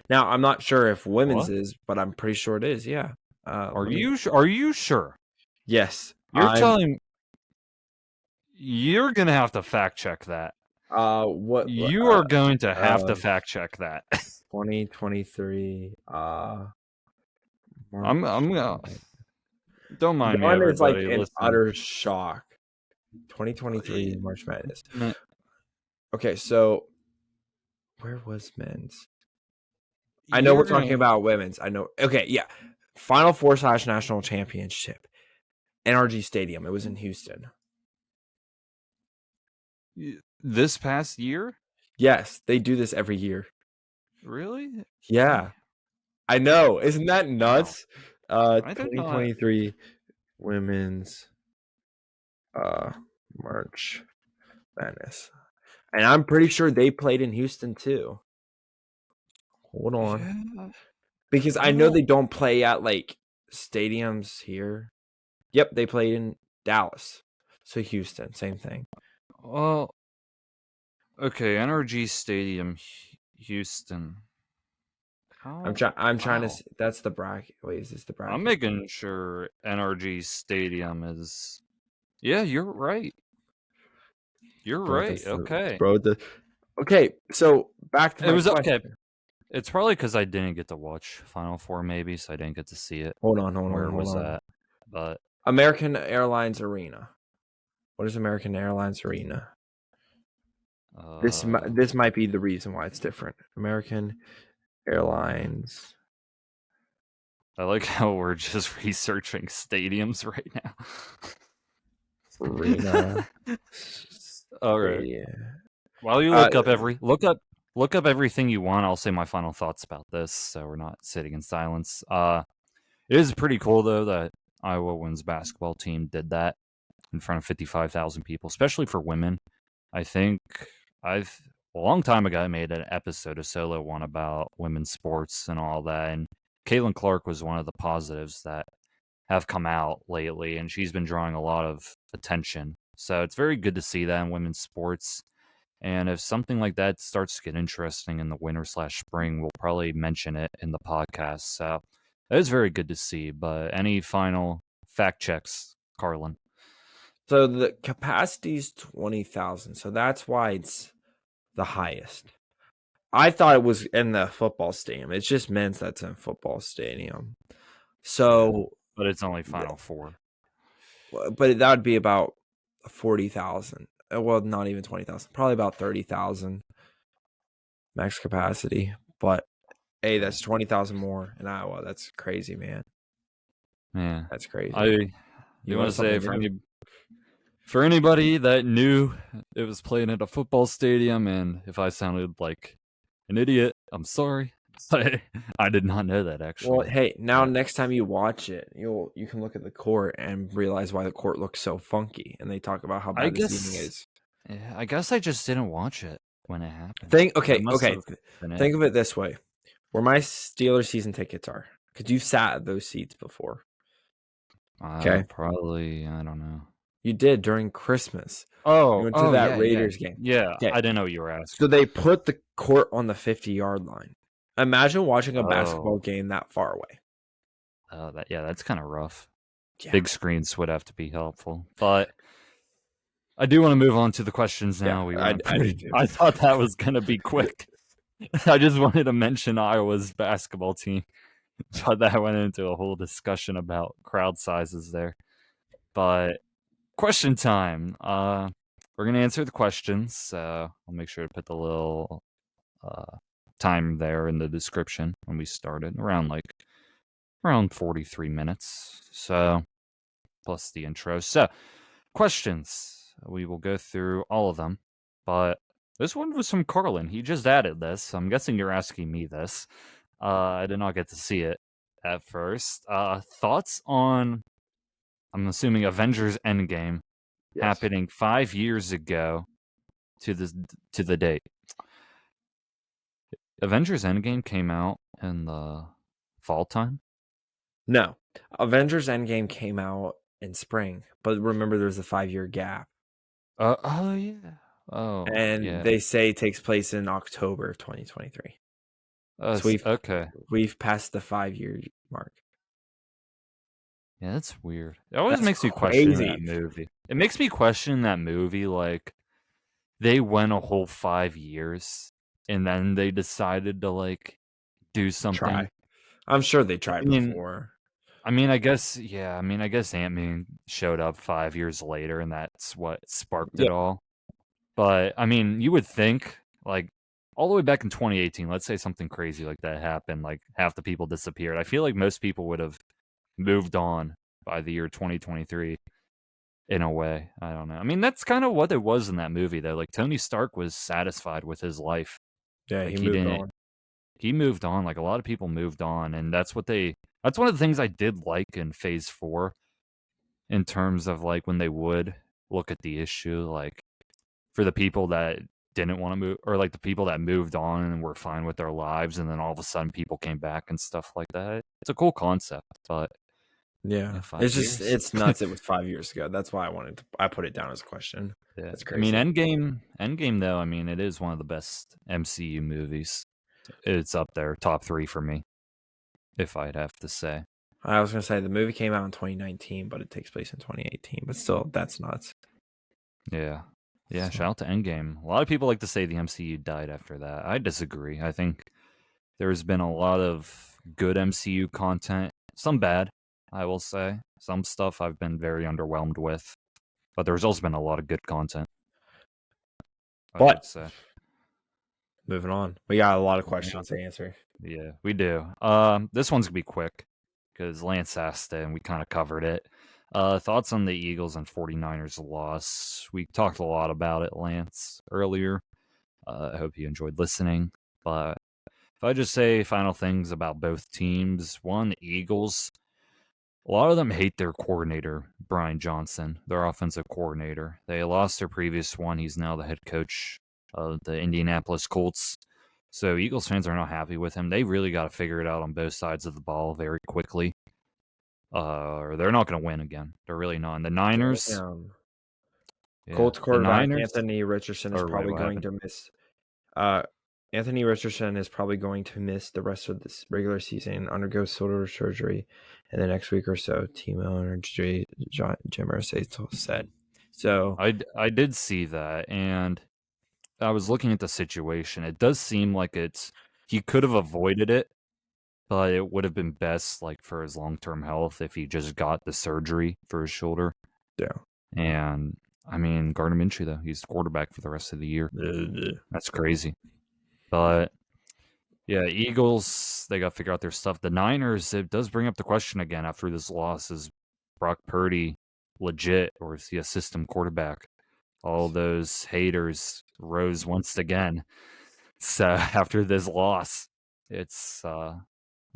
Now, I'm not sure if women's What? is, but I'm pretty sure it is. Yeah. Are you sure? Yes. You're telling you're gonna have to fact check that. What You are going to have to fact check that. 2023 I'm March. gonna don't mind me, One is like everybody. an Listen, utter shock. 2023 March Madness. Man, Okay, so where was men's? I know you're we're talking gonna about women's. I know. Okay, yeah. Final Four / National Championship. NRG Stadium. It was in Houston. this past year, Yes, they do this every year. really? Yeah. I know. Isn't that Wow, nuts? I did not. 2023 women's March Madness. And I'm pretty sure they played in Houston too. Hold on. Yeah, Because I know well, they don't play at like stadiums here. Yep, they played in Dallas. So Houston, same thing. well, okay. NRG Stadium, Houston. I'm How? trying. I'm trying to. Wow. That's the bracket. Wait, is this the I'm bracket? making sure NRG Stadium is. Yeah, you're right. You're Bro, right. Okay. Okay. So back to It my was okay. question. It's probably because I didn't get to watch Final Four, maybe, so I didn't get to see it Hold on. where it was at. But American Airlines Arena. What is American Airlines Arena? Uh, This might be the reason why it's different. American Airlines I like how we're just researching stadiums right Arena now. All right. Stadium. While you Uh, look up everything you want, I'll say my final thoughts about this, so we're not sitting in silence. It is pretty cool though that Iowa women's basketball team did that in front of 55,000 people, especially for women. I think I've a long time ago I made an episode, a solo one about women's sports and all that, and Caitlin Clark was one of the positives that have come out lately, and she's been drawing a lot of attention. So it's very good to see that in women's sports. And if something like that starts to get interesting in the winter slash spring, we'll probably mention it in the podcast. So that is very good to see. But any final fact checks, Carlin? so the capacity is 20,000. So that's why it's the highest. I thought it was in the football stadium. It's just men's that's in football stadium. Yeah, So, but it's only Final Four. but that would be about 40,000. Well, not even 20,000. Probably about 30,000 max capacity. But hey, Yeah, that's 20,000 more in Iowa. That's crazy, man. yeah. That's crazy. I You do want learn to say something new. for anybody that knew it was playing at a football stadium, and if I sounded like an idiot, I'm sorry. But I did not know that Well, actually. hey, now But next time you watch it, you can look at the court and realize why the court looks so funky, and they talk about how I bad the seating guess, is. yeah, I guess I just didn't watch it when it happened. Think That okay, must okay. have been it. Think of it this way: where my Steelers season tickets are, because you've sat at those seats before. Okay, Probably, I don't know. you did during Christmas. You Oh, went to oh that yeah, yeah, Raiders game. yeah. Okay, I didn't know what you were so asking. they put the court on the 50-yard line. Imagine watching a Oh, basketball game that far away. that yeah, that's kind of rough. Yeah, Big screens would have to be helpful, but I do want to move on to the questions yeah, now. We I went do pretty. too. I thought that was gonna be quick. I just wanted to mention Iowa's basketball team, but that went into a whole discussion about crowd sizes there. But question time. We're gonna answer the questions. So I'll make sure to put the little uh time there in the description when we started, around 43 minutes. So plus the intro. So questions. We will go through all of them, but this one was from Carlin. He just added this. I'm guessing you're asking me this. I did not get to see it at first. Thoughts on, I'm assuming, Avengers Endgame Yes. happening 5 years ago to the date. Avengers Endgame came out in the fall time. No. Avengers Endgame came out in spring, but remember there's a 5-year gap. Oh yeah. Oh And yeah. they say it takes place in October of 2023. So Okay. we've passed the 5-year mark. Yeah, that's weird. It always That's makes me question that crazy. movie. It makes me question that movie. Like they went a whole 5 years, and then they decided to do something. Try. I'm sure they I tried mean, before. I guess, yeah. I guess Ant-Man showed up 5 years later, and that's what sparked it Yep. all. But I mean, you would think all the way back in 2018. Let's say something crazy like that happened, like half the people disappeared. I feel like most people would have moved on by the year 2023 in a way. I don't know. I mean, that's kind of what it was in that movie, though. Like Tony Stark was satisfied with his life. Yeah, he Like he moved didn't. on. He moved on. Like a lot of people moved on, and that's what they. That's one of the things I did like in Phase Four, in terms of like when they would look at the issue, like for the people that didn't want to move, or like the people that moved on and were fine with their lives, and then all of a sudden people came back and stuff like that. It's a cool concept, but yeah, Yeah. five It's just years. it's nuts. It was 5 years ago. That's why I put it down as a question. Yeah, That's I mean, crazy. Endgame though. I mean, it is one of the best MCU movies. It's up there, top three for me, if I'd have to say. I was gonna say the movie came out in 2019, but it takes place in 2018. But still, that's nuts. Yeah, yeah. So Shout out to Endgame. A lot of people like to say the MCU died after that. I disagree. I think there's been a lot of good MCU content, some bad, I will say. Some stuff I've been very underwhelmed with, but there's also been a lot of good content. I would But say. moving on, we got a lot of Moving on. questions to answer. Yeah, we do. This one's gonna be quick because Lance asked it and we kind of covered it. Thoughts on the Eagles and 49ers loss? We talked a lot about it, Lance, earlier. I hope you enjoyed listening. But if I just say final things about both teams, one, the Eagles, a lot of them hate their coordinator, Brian Johnson, their offensive coordinator. They lost their previous one. He's now the head coach of the Indianapolis Colts. So Eagles fans are not happy with him. They really got to figure it out on both sides of the ball very quickly. Or they're not going to win again. They're really not. And the Niners, Damn. yeah, Colts the quarterback Niners. Anthony Richardson is Or wait, probably what going happened? to miss. Uh, Anthony Richardson is probably going to miss the rest of this regular season and undergo shoulder surgery in the next week or so. Team owner Jim Irsay said. So I did see that, and I was looking at the situation. It does seem like he could have avoided it, but it would have been best, like, for his long-term health if he just got the surgery for his shoulder. yeah, And, I mean, Gardner Minshew, though, he's the quarterback for the rest of the year. That's crazy. But, yeah, Eagles, they got to figure out their stuff. The Niners, it does bring up the question again after this loss, is Brock Purdy legit, or is he a system quarterback? All those haters rose once again. So after this loss, it's the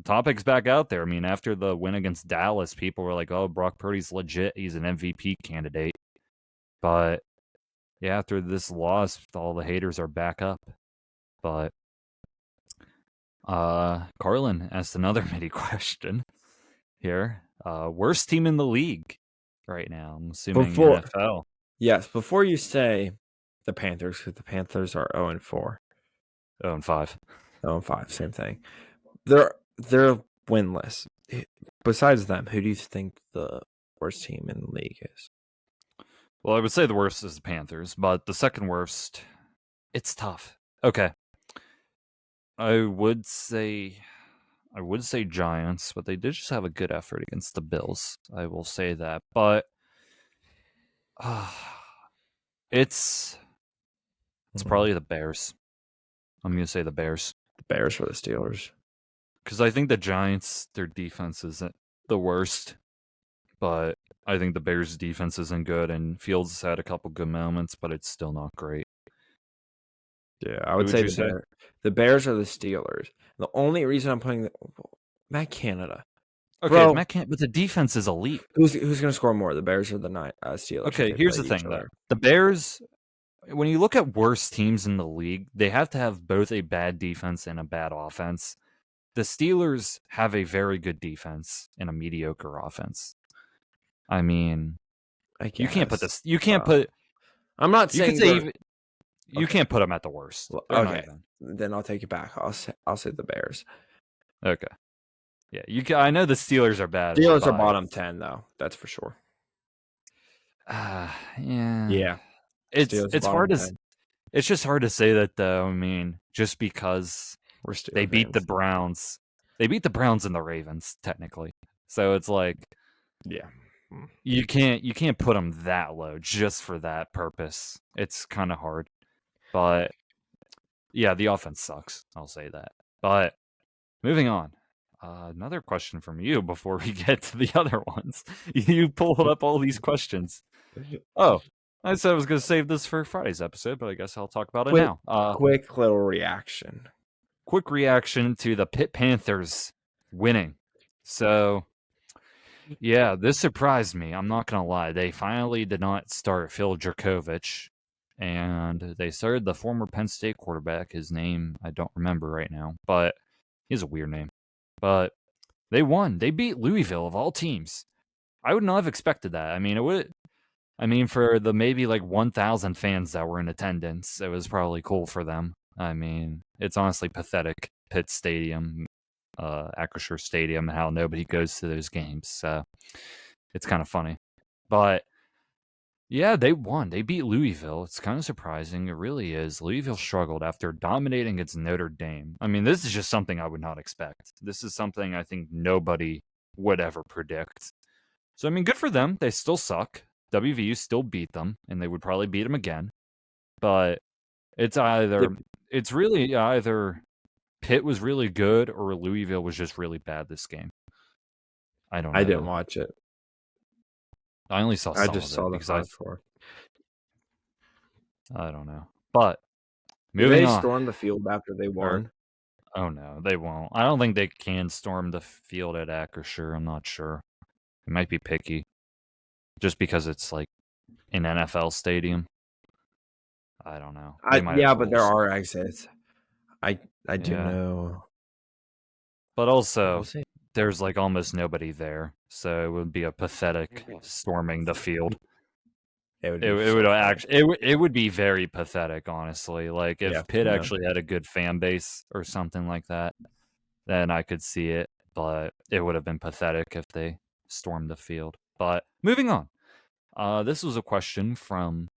topic's back out there. I mean, after the win against Dallas, people were like, "Oh, Brock Purdy's legit. He's an MVP candidate." But yeah, after this loss, all the haters are back up. But Carlin asked another mini question here. Worst team in the league right now. I'm assuming before NFL. before you say the Panthers, because the Panthers are 0-4, 0-5. 0-5, same thing. They're winless. Besides them, who do you think the worst team in the league is? Well, I would say the worst is the Panthers, but the second worst, it's tough. Okay. I would say Giants, but they did just have a good effort against the Bills. I will say that. But it's probably the Bears. I'm going to say the Bears. The Bears or the Steelers? Because I think the Giants, their defense isn't the worst, but I think the Bears' defense isn't good, and Fields has had a couple good moments, but it's still not great. Yeah, I Who would would say you say? The Bears or the Steelers. The only reason I'm putting Matt Canada, Okay, bro. but the defense is elite. Who's going to score more, the Bears or the Steelers, if Okay, they here's play the each thing, though. other? The Bears, when you look at worst teams in the league, they have to have both a bad defense and a bad offense. The Steelers have a very good defense and a mediocre offense. I mean, I you can't put guess. this. You can't put. I'm not You could saying say they're even. You okay. can't put them at the worst. Well, They're not okay, even. then I'll take it back. I'll say the Bears. Okay. Yeah, I know the Steelers are bad, Steelers are but bottom 10 though. That's for sure. yeah, Yeah, Steelers are it's bottom hard to 10. it's just hard to say that though. I mean, just because We're they Steelers beat the fans. Browns, and the Ravens technically. So it's like Yeah. you can't put them that low just for that purpose. It's kind of hard, but yeah, the offense sucks. I'll say that. But moving on. Another question from you before we get to the other ones. You pulled up all these questions. Oh, I said I was going to save this for Friday's episode, but I guess I'll talk about it Quick, now. quick little reaction. Quick reaction to the Pitt Panthers winning. So, yeah, this surprised me. I'm not going to lie. They finally did not start Phil Dracovic, and they started the former Penn State quarterback. His name, I don't remember right now, but he has a weird name. But they won. They beat Louisville of all teams. I would not have expected that. I mean, for the maybe like 1,000 fans that were in attendance, it was probably cool for them. I mean, it's honestly pathetic. Pitt Stadium, Acrisure Stadium, and how nobody goes to those games. So it's kind of funny. But yeah, they won. They beat Louisville. It's kind of surprising. It really is. Louisville struggled after dominating its Notre Dame. I mean, this is just something I would not expect. This is something I think nobody would ever predict. So, I mean, good for them. They still suck. WVU still beat them, and they would probably beat them again. But It's really either Pitt was really good or Louisville was just really bad this game. I don't I know didn't though. watch it. I only saw I some just of it saw the because Final Four. I don't know. But Do moving they on. storm the field after they Or won? oh no, they won't. I don't think they can storm the field at Acrisure. I'm not sure. It might be picky just because it's like an NFL stadium. I don't know. They might have Yeah, but there rules. are exits. I do Yeah. know, But but we'll also, see. there's like almost nobody there, so it would be a pathetic storming the field. It would It, be it would so funny. actually it would be very pathetic, honestly. Like Yeah, if Pitt no. actually had a good fan base or something like that, then I could see it. But it would have been pathetic if they stormed the field. But moving on, this was a question from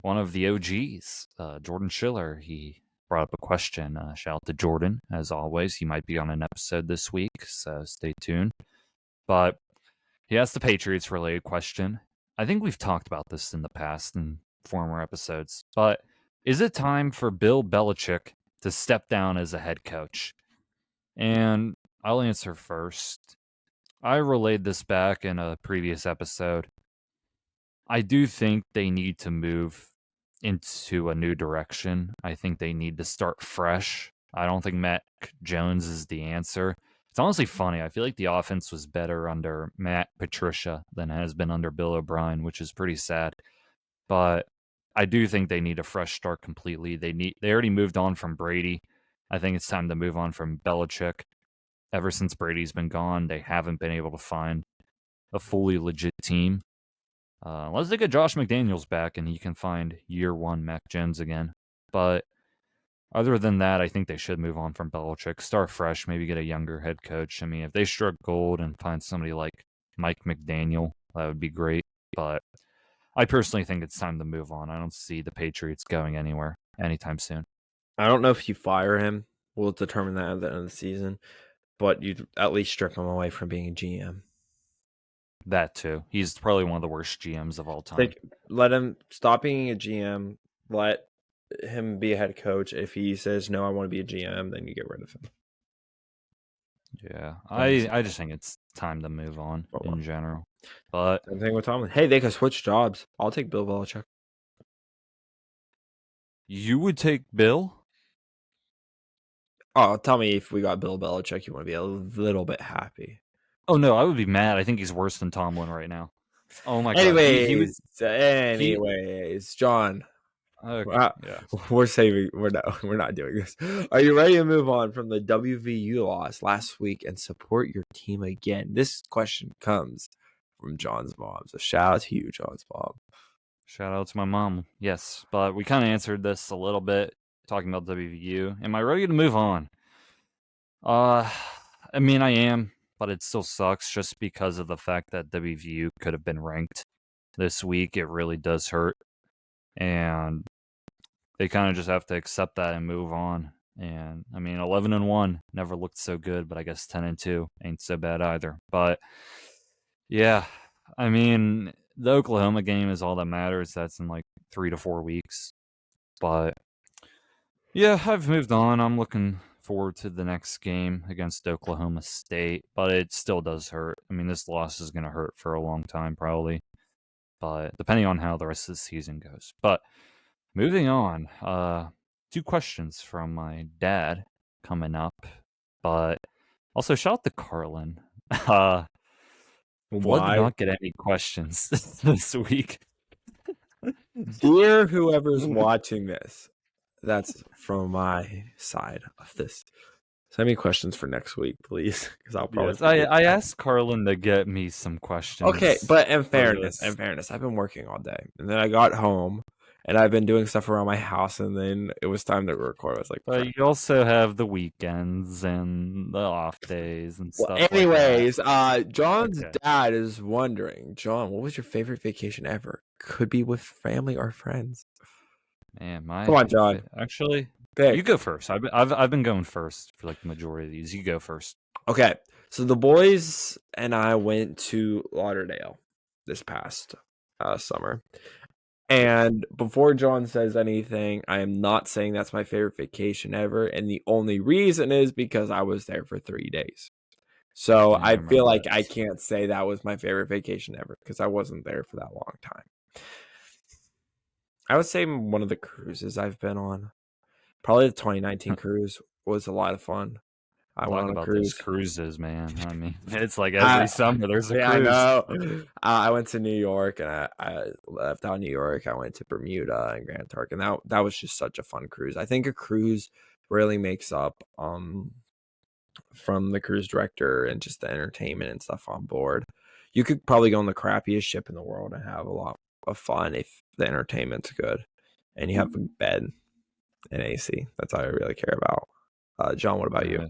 one of the OGs, Jordan Schiller. He brought up a question. Shout out to Jordan, as always. He might be on an episode this week, so stay tuned. But he asked the Patriots related question. I think we've talked about this in the past in former episodes, but is it time for Bill Belichick to step down as a head coach? And I'll answer first. I relayed this back in a previous episode. I do think they need to move into a new direction. I think they need to start fresh. I don't think Matt Jones is the answer. It's honestly funny. I feel like the offense was better under Matt Patricia than it has been under Bill O'Brien, which is pretty sad. But I do think they need a fresh start completely. They already moved on from Brady. I think it's time to move on from Belichick. Ever since Brady's been gone, they haven't been able to find a fully legit team. Unless they get Josh McDaniels back and he can find year one Mac Jones again. But other than that, I think they should move on from Belichick, start fresh, maybe get a younger head coach. I mean, if they struck gold and find somebody like Mike McDaniel, that would be great. But I personally think it's time to move on. I don't see the Patriots going anywhere anytime soon. I don't know if you fire him. We'll determine that at the end of the season. But you'd at least strip him away from being a GM. That too. He's probably one of the worst GMs of all time. Like, let him stop being a GM. Let him be a head coach. If he says no, I want to be a GM, then you get rid of him. Yeah, Plain and I simple. just think it's time to move on Oh, well. in general. But Same thing with Tomlin. Hey, they could switch jobs. I'll take Bill Belichick. you would take Bill? Oh, tell me if we got Bill Belichick, you want to be a little bit happy. Oh no, I would be mad. I think he's worse than Tomlin right now. Oh my god, he would he Anyways, John, okay, wow, yeah. we're saving. We're not doing this. Are you ready to move on from the WVU loss last week and support your team again? This question comes from John's mom. So shout out to you, John's mom. Shout out to my mom. Yes, but we kind of answered this a little bit talking about WVU. Am I ready to move on? Uh, I mean I am, but it still sucks just because of the fact that WVU could have been ranked this week. It really does hurt, and they kind of just have to accept that and move on. And I mean, 11-1 never looked so good, but I guess 10-2 ain't so bad either. But yeah, I mean, the Oklahoma game is all that matters. That's in like 3 to 4 weeks. But yeah, I've moved on. I'm looking forward to the next game against Oklahoma State, but it still does hurt. I mean, this loss is going to hurt for a long time, probably. But depending on how the rest of the season goes. But moving on, 2 questions from my dad coming up. But also, shout out to Carlin. Blood did Why? not get any questions this week. Dear whoever's watching this, that's from my side of this. Send me questions for next week, please, because I'll probably Yes, I, forget. I asked Carlin to get me some Okay, questions but for this. in fairness, I've been working all day, and then I got home, and I've been doing stuff around my house, and then it was time to record. I was like, But crap. you also have the weekends and the off days and Well, stuff like that. anyways, John's Okay. dad is wondering, John, what was your favorite vacation ever? Could be with family or friends. Man, Come on, John, actually, you pick. go first. I've been going first for like the majority of these. You go first. Okay, so the boys and I went to Lauderdale this past summer. And before John says anything, I am not saying that's my favorite vacation ever. And the only reason is because I was there for 3 days. So Yeah, I I feel remember like I that. can't say that was my favorite vacation ever because I wasn't there for that long time. I would say one of the cruises I've been on, probably the 2019 cruise, was a lot of fun. I went Talk on a about those cruise. cruises, man. I mean, it's like I every summer there's a Yeah, I cruise. know. I went to New York and I left out New York. I went to Bermuda and Grand Turk, and that was just such a fun cruise. I think a cruise really makes up from the cruise director and just the entertainment and stuff on board. You could probably go on the crappiest ship in the world and have a lot of fun if the entertainment's good and you have a bed and AC. That's all I really care about. John, what about you? Yeah.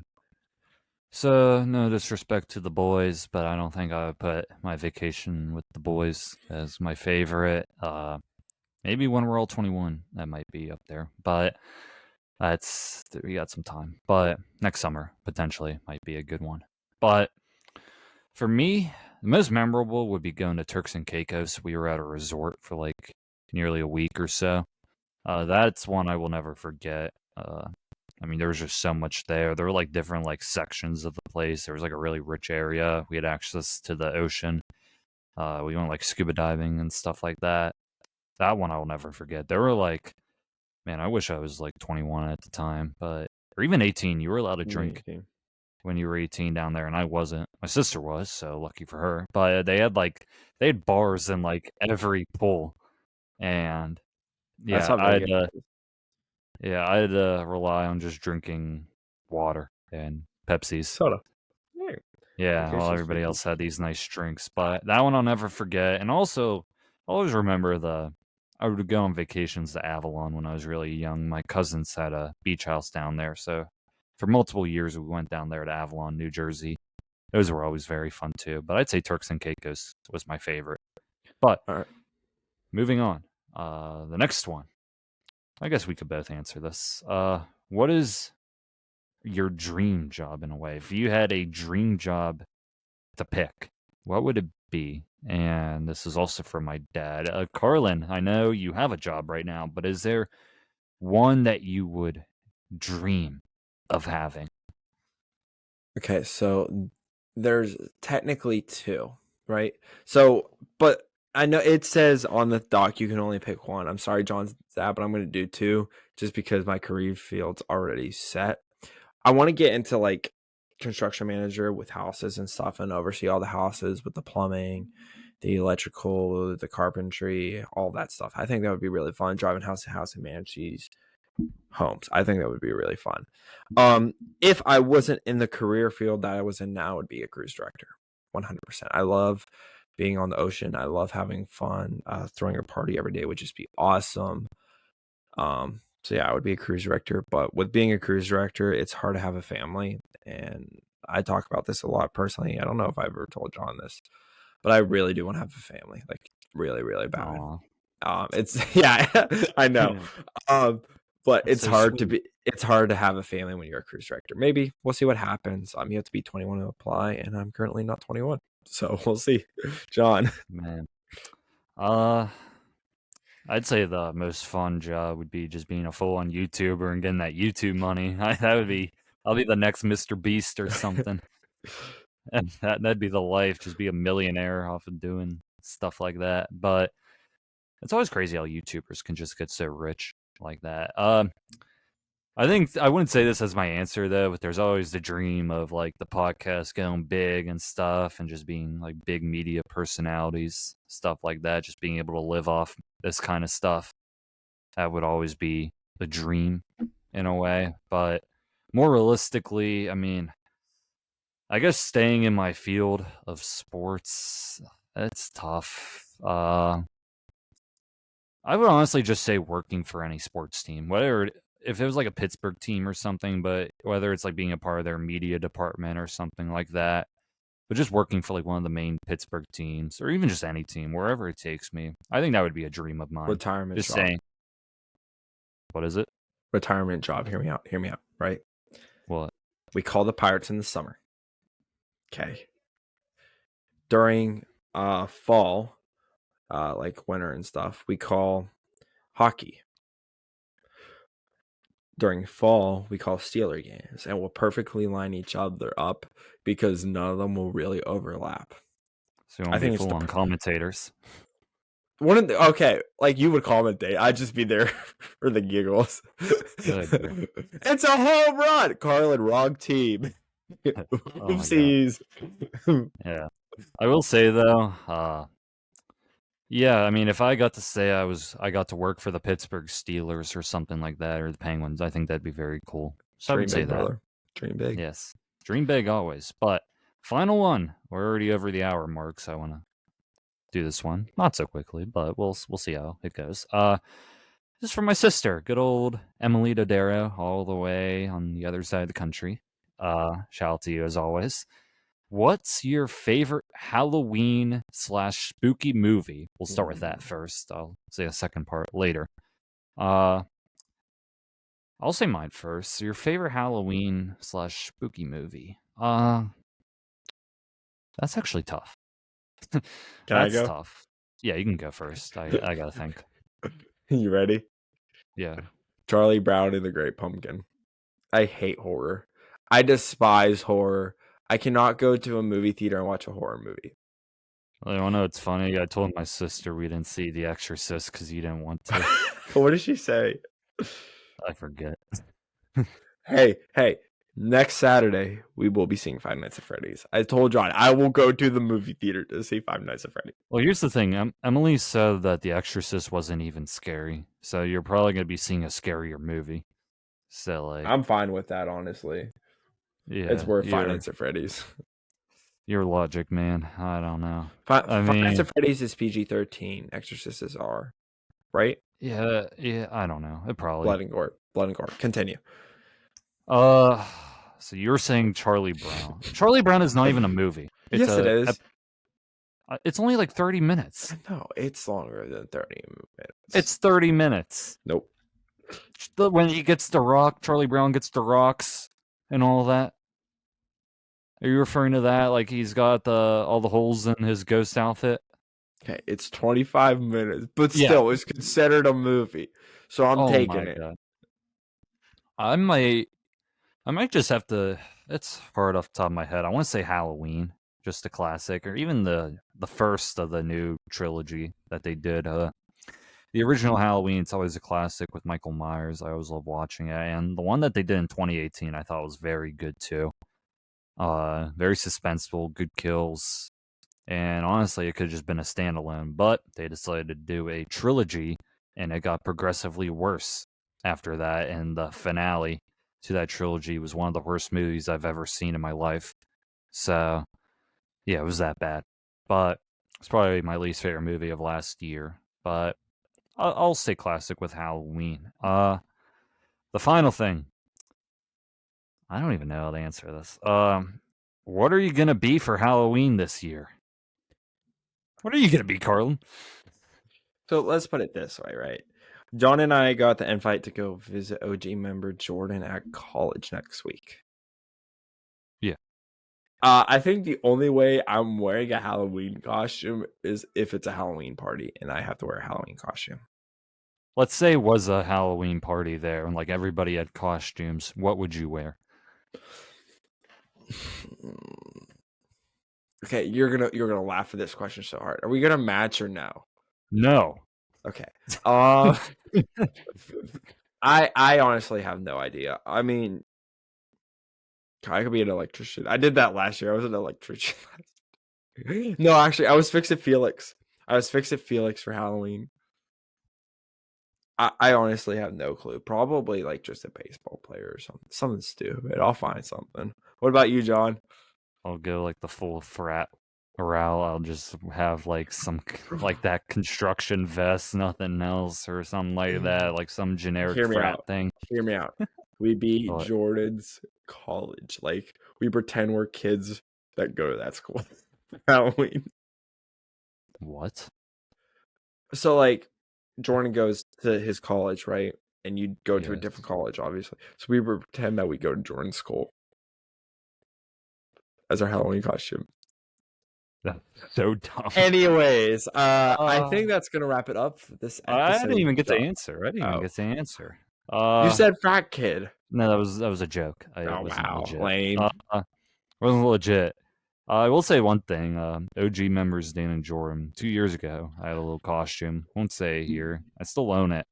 So, no disrespect to the boys, but I don't think I would put my vacation with the boys as my favorite. Maybe when we're all 21, that might be up there. But we got some time. But next summer, potentially, might be a good one. But for me, the most memorable would be going to Turks and Caicos. We were at a resort for like nearly a week or so. That's one I will never forget. I mean, there was just so much there. There were like different like sections of the place. There was like a really rich area. We had access to the ocean. We went like scuba diving and stuff like that. That one I will never forget. There were like, man, I wish I was like 21 at the time, but or even 18. You were allowed to drink when you were 18 down there, and I wasn't. My sister was, so lucky for her. But they had bars in like every pool, and That's yeah, how Vegas. I had to rely on just drinking water and Pepsis. Soda. Yeah, Yeah, while vacation's everybody else vacation. had these nice drinks. But that one I'll never forget. And also, I always remember I would go on vacations to Avalon when I was really young. My cousins had a beach house down there. So for multiple years, we went down there to Avalon, New Jersey. Those were always very fun too. But I'd say Turks and Caicos was my favorite. But All right. moving on, the next one. I guess we could both answer this. What is your dream job in a way? If you had a dream job to pick, what would it be? And this is also for my dad. Carlin, I know you have a job right now, but is there one that you would dream of having? Okay, so there's technically two, right? So, but I know it says on the doc you can only pick one. I'm sorry, John's that, but I'm going to do two just because my career field's already set. I want to get into like construction manager with houses and stuff and oversee all the houses with the plumbing, the electrical, the carpentry, all that stuff. I think that would be really fun driving house to house and manage these homes. I think that would be really fun. If I wasn't in the career field that I was in now, I would be a cruise director. 100%. I love being on the ocean. I love having fun. Throwing a party every day would just be awesome. So yeah, I would be a cruise director. But with being a cruise director, it's hard to have a family. And I talk about this a lot personally. I don't know if I ever told John this, but I really do want to have a family, like really, really bad. Aw, It's yeah, I know. Um, but that's so sweet. it's hard to have a family when you're a cruise director. Maybe we'll see what happens. You have to be 21 to apply, and I'm currently not 21, so we'll see. John, Man. Uh, I'd say the most fun job would be just being a full-on YouTuber and getting that YouTube money. That would be, I'll be the next Mr. Beast or something. And that'd be the life, just be a millionaire off of doing stuff like that. But it's always crazy how YouTubers can just get so rich like that. I think I wouldn't say this as my answer though, but there's always the dream of like the podcast going big and stuff and just being like big media personalities, stuff like that, just being able to live off this kind of stuff. That would always be the dream in a way. But more realistically, I mean, I guess staying in my field of sports, it's tough. I would honestly just say working for any sports team, if it was like a Pittsburgh team or something, but whether it's like being a part of their media department or something like that, but just working for like one of the main Pittsburgh teams or even just any team, wherever it takes me. I think that would be a dream of mine. retirement Just job, saying, what is it? retirement job. Hear me out. Hear me out. Right? What? We call the Pirates in the summer. Okay. During fall, like winter and stuff, we call hockey. During fall, we call Steeler games, and we'll perfectly line each other up because none of them will really overlap. So you I won't be think it's full on commentators. one of the okay, like you would commentate. I'd just be there for the giggles. Good. It's a home run, Carlin. Wrong team. Oh my god. Oopsies. Yeah. I will say though, yeah, I mean, if I got to say I got to work for the Pittsburgh Steelers or something like that, or the Penguins, I think that'd be very cool. So I would Dream say big, that. brother. Dream big. Yes. Dream big always. But final one. We're already over the hour mark, so I want to do this one. Not so quickly, but we'll see how it goes. This is for my sister, good old Emily Dodaro, all the way on the other side of the country. Shout out to you as always. What's your favorite Halloween / spooky movie? We'll start with that first. I'll say a second part later. Uh, I'll say mine first. Your favorite Halloween / spooky movie? That's actually tough. Can I That's go? tough. Yeah, you can go first. I gotta think. You ready? Yeah. Charlie Brown and the Great Pumpkin. I hate horror. I despise horror. I cannot go to a movie theater and watch a horror movie. I don't know. It's funny. I told my sister we didn't see The Exorcist because you didn't want to. What did she say? I forget. Hey, next Saturday we will be seeing Five Nights at Freddy's. I told John I will go to the movie theater to see Five Nights at Freddy's. Well, here's the thing. Emily said that The Exorcist wasn't even scary, so you're probably gonna be seeing a scarier movie. So, like, I'm fine with that, honestly. It's yeah, worth Five Nights at Freddy's. your logic, man. I don't know. I Five Nights mean, at Freddy's is PG-13. Exorcist is R, right? yeah. I don't know. It probably. Blood and gore. Blood and gore. Continue. Uh, so you're saying Charlie Brown? Charlie Brown is not even a movie. Yes, it is. It's only like 30 minutes. No, it's longer than 30 minutes. It's 30 minutes. Nope. When he gets the rock, Charlie Brown gets the rocks and all that. Are you referring to that? Like he's got all the holes in his ghost outfit? Okay, it's 25 minutes, but Yeah. still, it's considered a movie. So I'm Oh taking my it. god. I might just have to. It's hard off the top of my head. I want to say Halloween, just a classic, or even the first of the new trilogy that they did. The original Halloween, it's always a classic with Michael Myers. I always love watching it, and the one that they did in 2018, I thought was very good too. Very suspenseful, good kills, and honestly, it could have just been a standalone, but they decided to do a trilogy, and it got progressively worse after that. And the finale to that trilogy was one of the worst movies I've ever seen in my life. So, yeah, it was that bad. But it's probably my least favorite movie of last year. But I'll say classic with Halloween. The final thing. I don't even know how to answer this. What are you gonna be for Halloween this year? What are you gonna be, Carlin? So let's put it this way, right? John and I got the invite to go visit OG member Jordan at college next week. Yeah. I think the only way I'm wearing a Halloween costume is if it's a Halloween party and I have to wear a Halloween costume. Let's say it was a Halloween party there and like everybody had costumes. What would you wear? Okay, you're gonna laugh at this question so hard. Are we gonna match or no? No. Okay. I honestly have no idea. I mean, I could be an electrician. I did that last year. I was an electrician. No, actually, I was Fix-It Felix. I was Fix-It Felix for Halloween. I honestly have no clue. Probably like just a baseball player or something. Something stupid. I'll find something. What about you, John? I'll go like the full frat morale. I'll just have like like that construction vest, nothing else, or something like that, like some generic Hear me frat out. thing. Hear me out. We be But Jordan's college. Like we pretend we're kids that go to that school. Halloween. what? So like Jordan goes to his college, right? And you go to a Yes. different college, obviously. So we pretend that we go to Jordan's school as our Halloween costume. That's so dumb. Anyways, I Uh, think that's gonna wrap it up for this I didn't episode. even get to John. answer. I didn't even Oh, get to answer. you said frat kid. No, that was a joke. It Oh wasn't wow, legit. lame. Wasn't legit. I will say one thing. OG members Dan and Jordan. 2 years ago, I had a little costume. Won't say here. I still own it,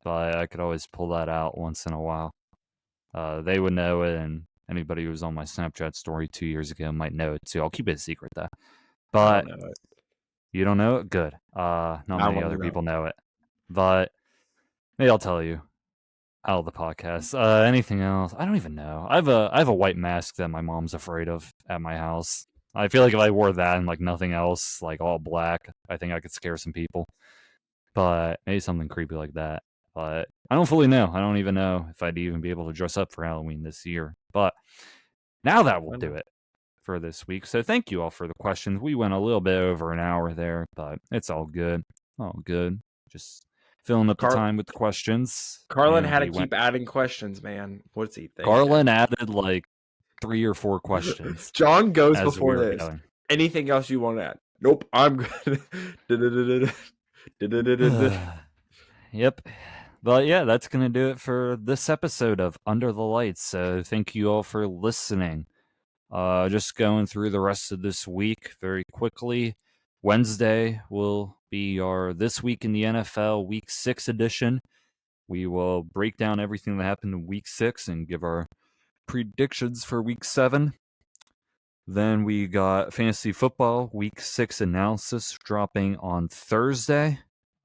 but I could always pull that out once in a while. They would know it, and anybody who was on my Snapchat story 2 years ago might know it too. I'll keep it a secret though. I don't But know it. you don't know it? Good. Not I many want to other know. people know it. But maybe I'll tell you out of the podcast. Anything else? I don't even know. I have a white mask that my mom's afraid of at my house. I feel like if I wore that and like nothing else, like all black, I think I could scare some people. But maybe something creepy like that. But I don't fully know. I don't even know if I'd even be able to dress up for Halloween this year. But now that will I do know. it for this week. So thank you all for the questions. We went a little bit over an hour there, but it's all good. All good. Just filling up the Car- time with the questions. Carlin And had to we went. keep adding questions, man. What's he thinking? Garland added like 3 or 4 questions John goes as we before were this. going. Anything else you want to add? Nope, I'm good. Yep. But yeah, that's going to do it for this episode of Under the Lights. So thank you all for listening. Just going through the rest of this week very quickly. Wednesday will be our This Week in the NFL Week 6 edition. We will break down everything that happened in Week 6 and give our predictions for Week 7. Then we got Fantasy Football Week 6 analysis dropping on Thursday.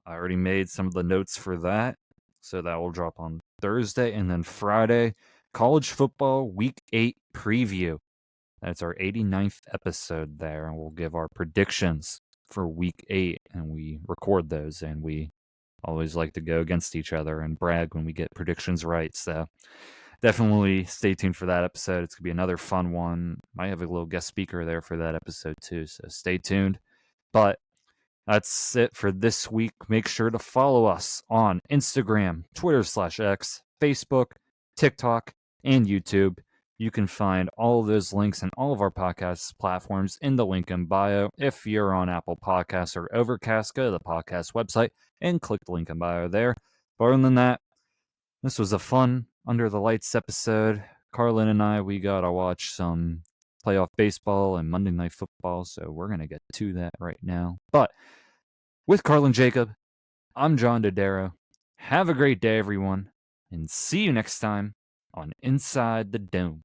I already made some of the notes for that, so that will drop on Thursday. And then Friday, College Football Week 8 preview. That's our 89th episode there, and we'll give our predictions for Week 8, and we record those, and we always like to go against each other and brag when we get predictions right. So definitely stay tuned for that episode. It's going to be another fun one. Might have a little guest speaker there for that episode too, so stay tuned. But that's it for this week. Make sure to follow us on Instagram, Twitter/X, Facebook, TikTok, and YouTube. You can find all of those links and all of our podcast platforms in the link in bio. If you're on Apple Podcasts or Overcast, go to the podcast website and click the link in bio there. But other than that, this was a fun Under the Lights episode. Carlin and I, we got to watch some playoff baseball and Monday Night Football, so we're going to get to that right now. But with Carlin Jacob, I'm John Dodaro. Have a great day, everyone, and see you next time on Inside the Dome.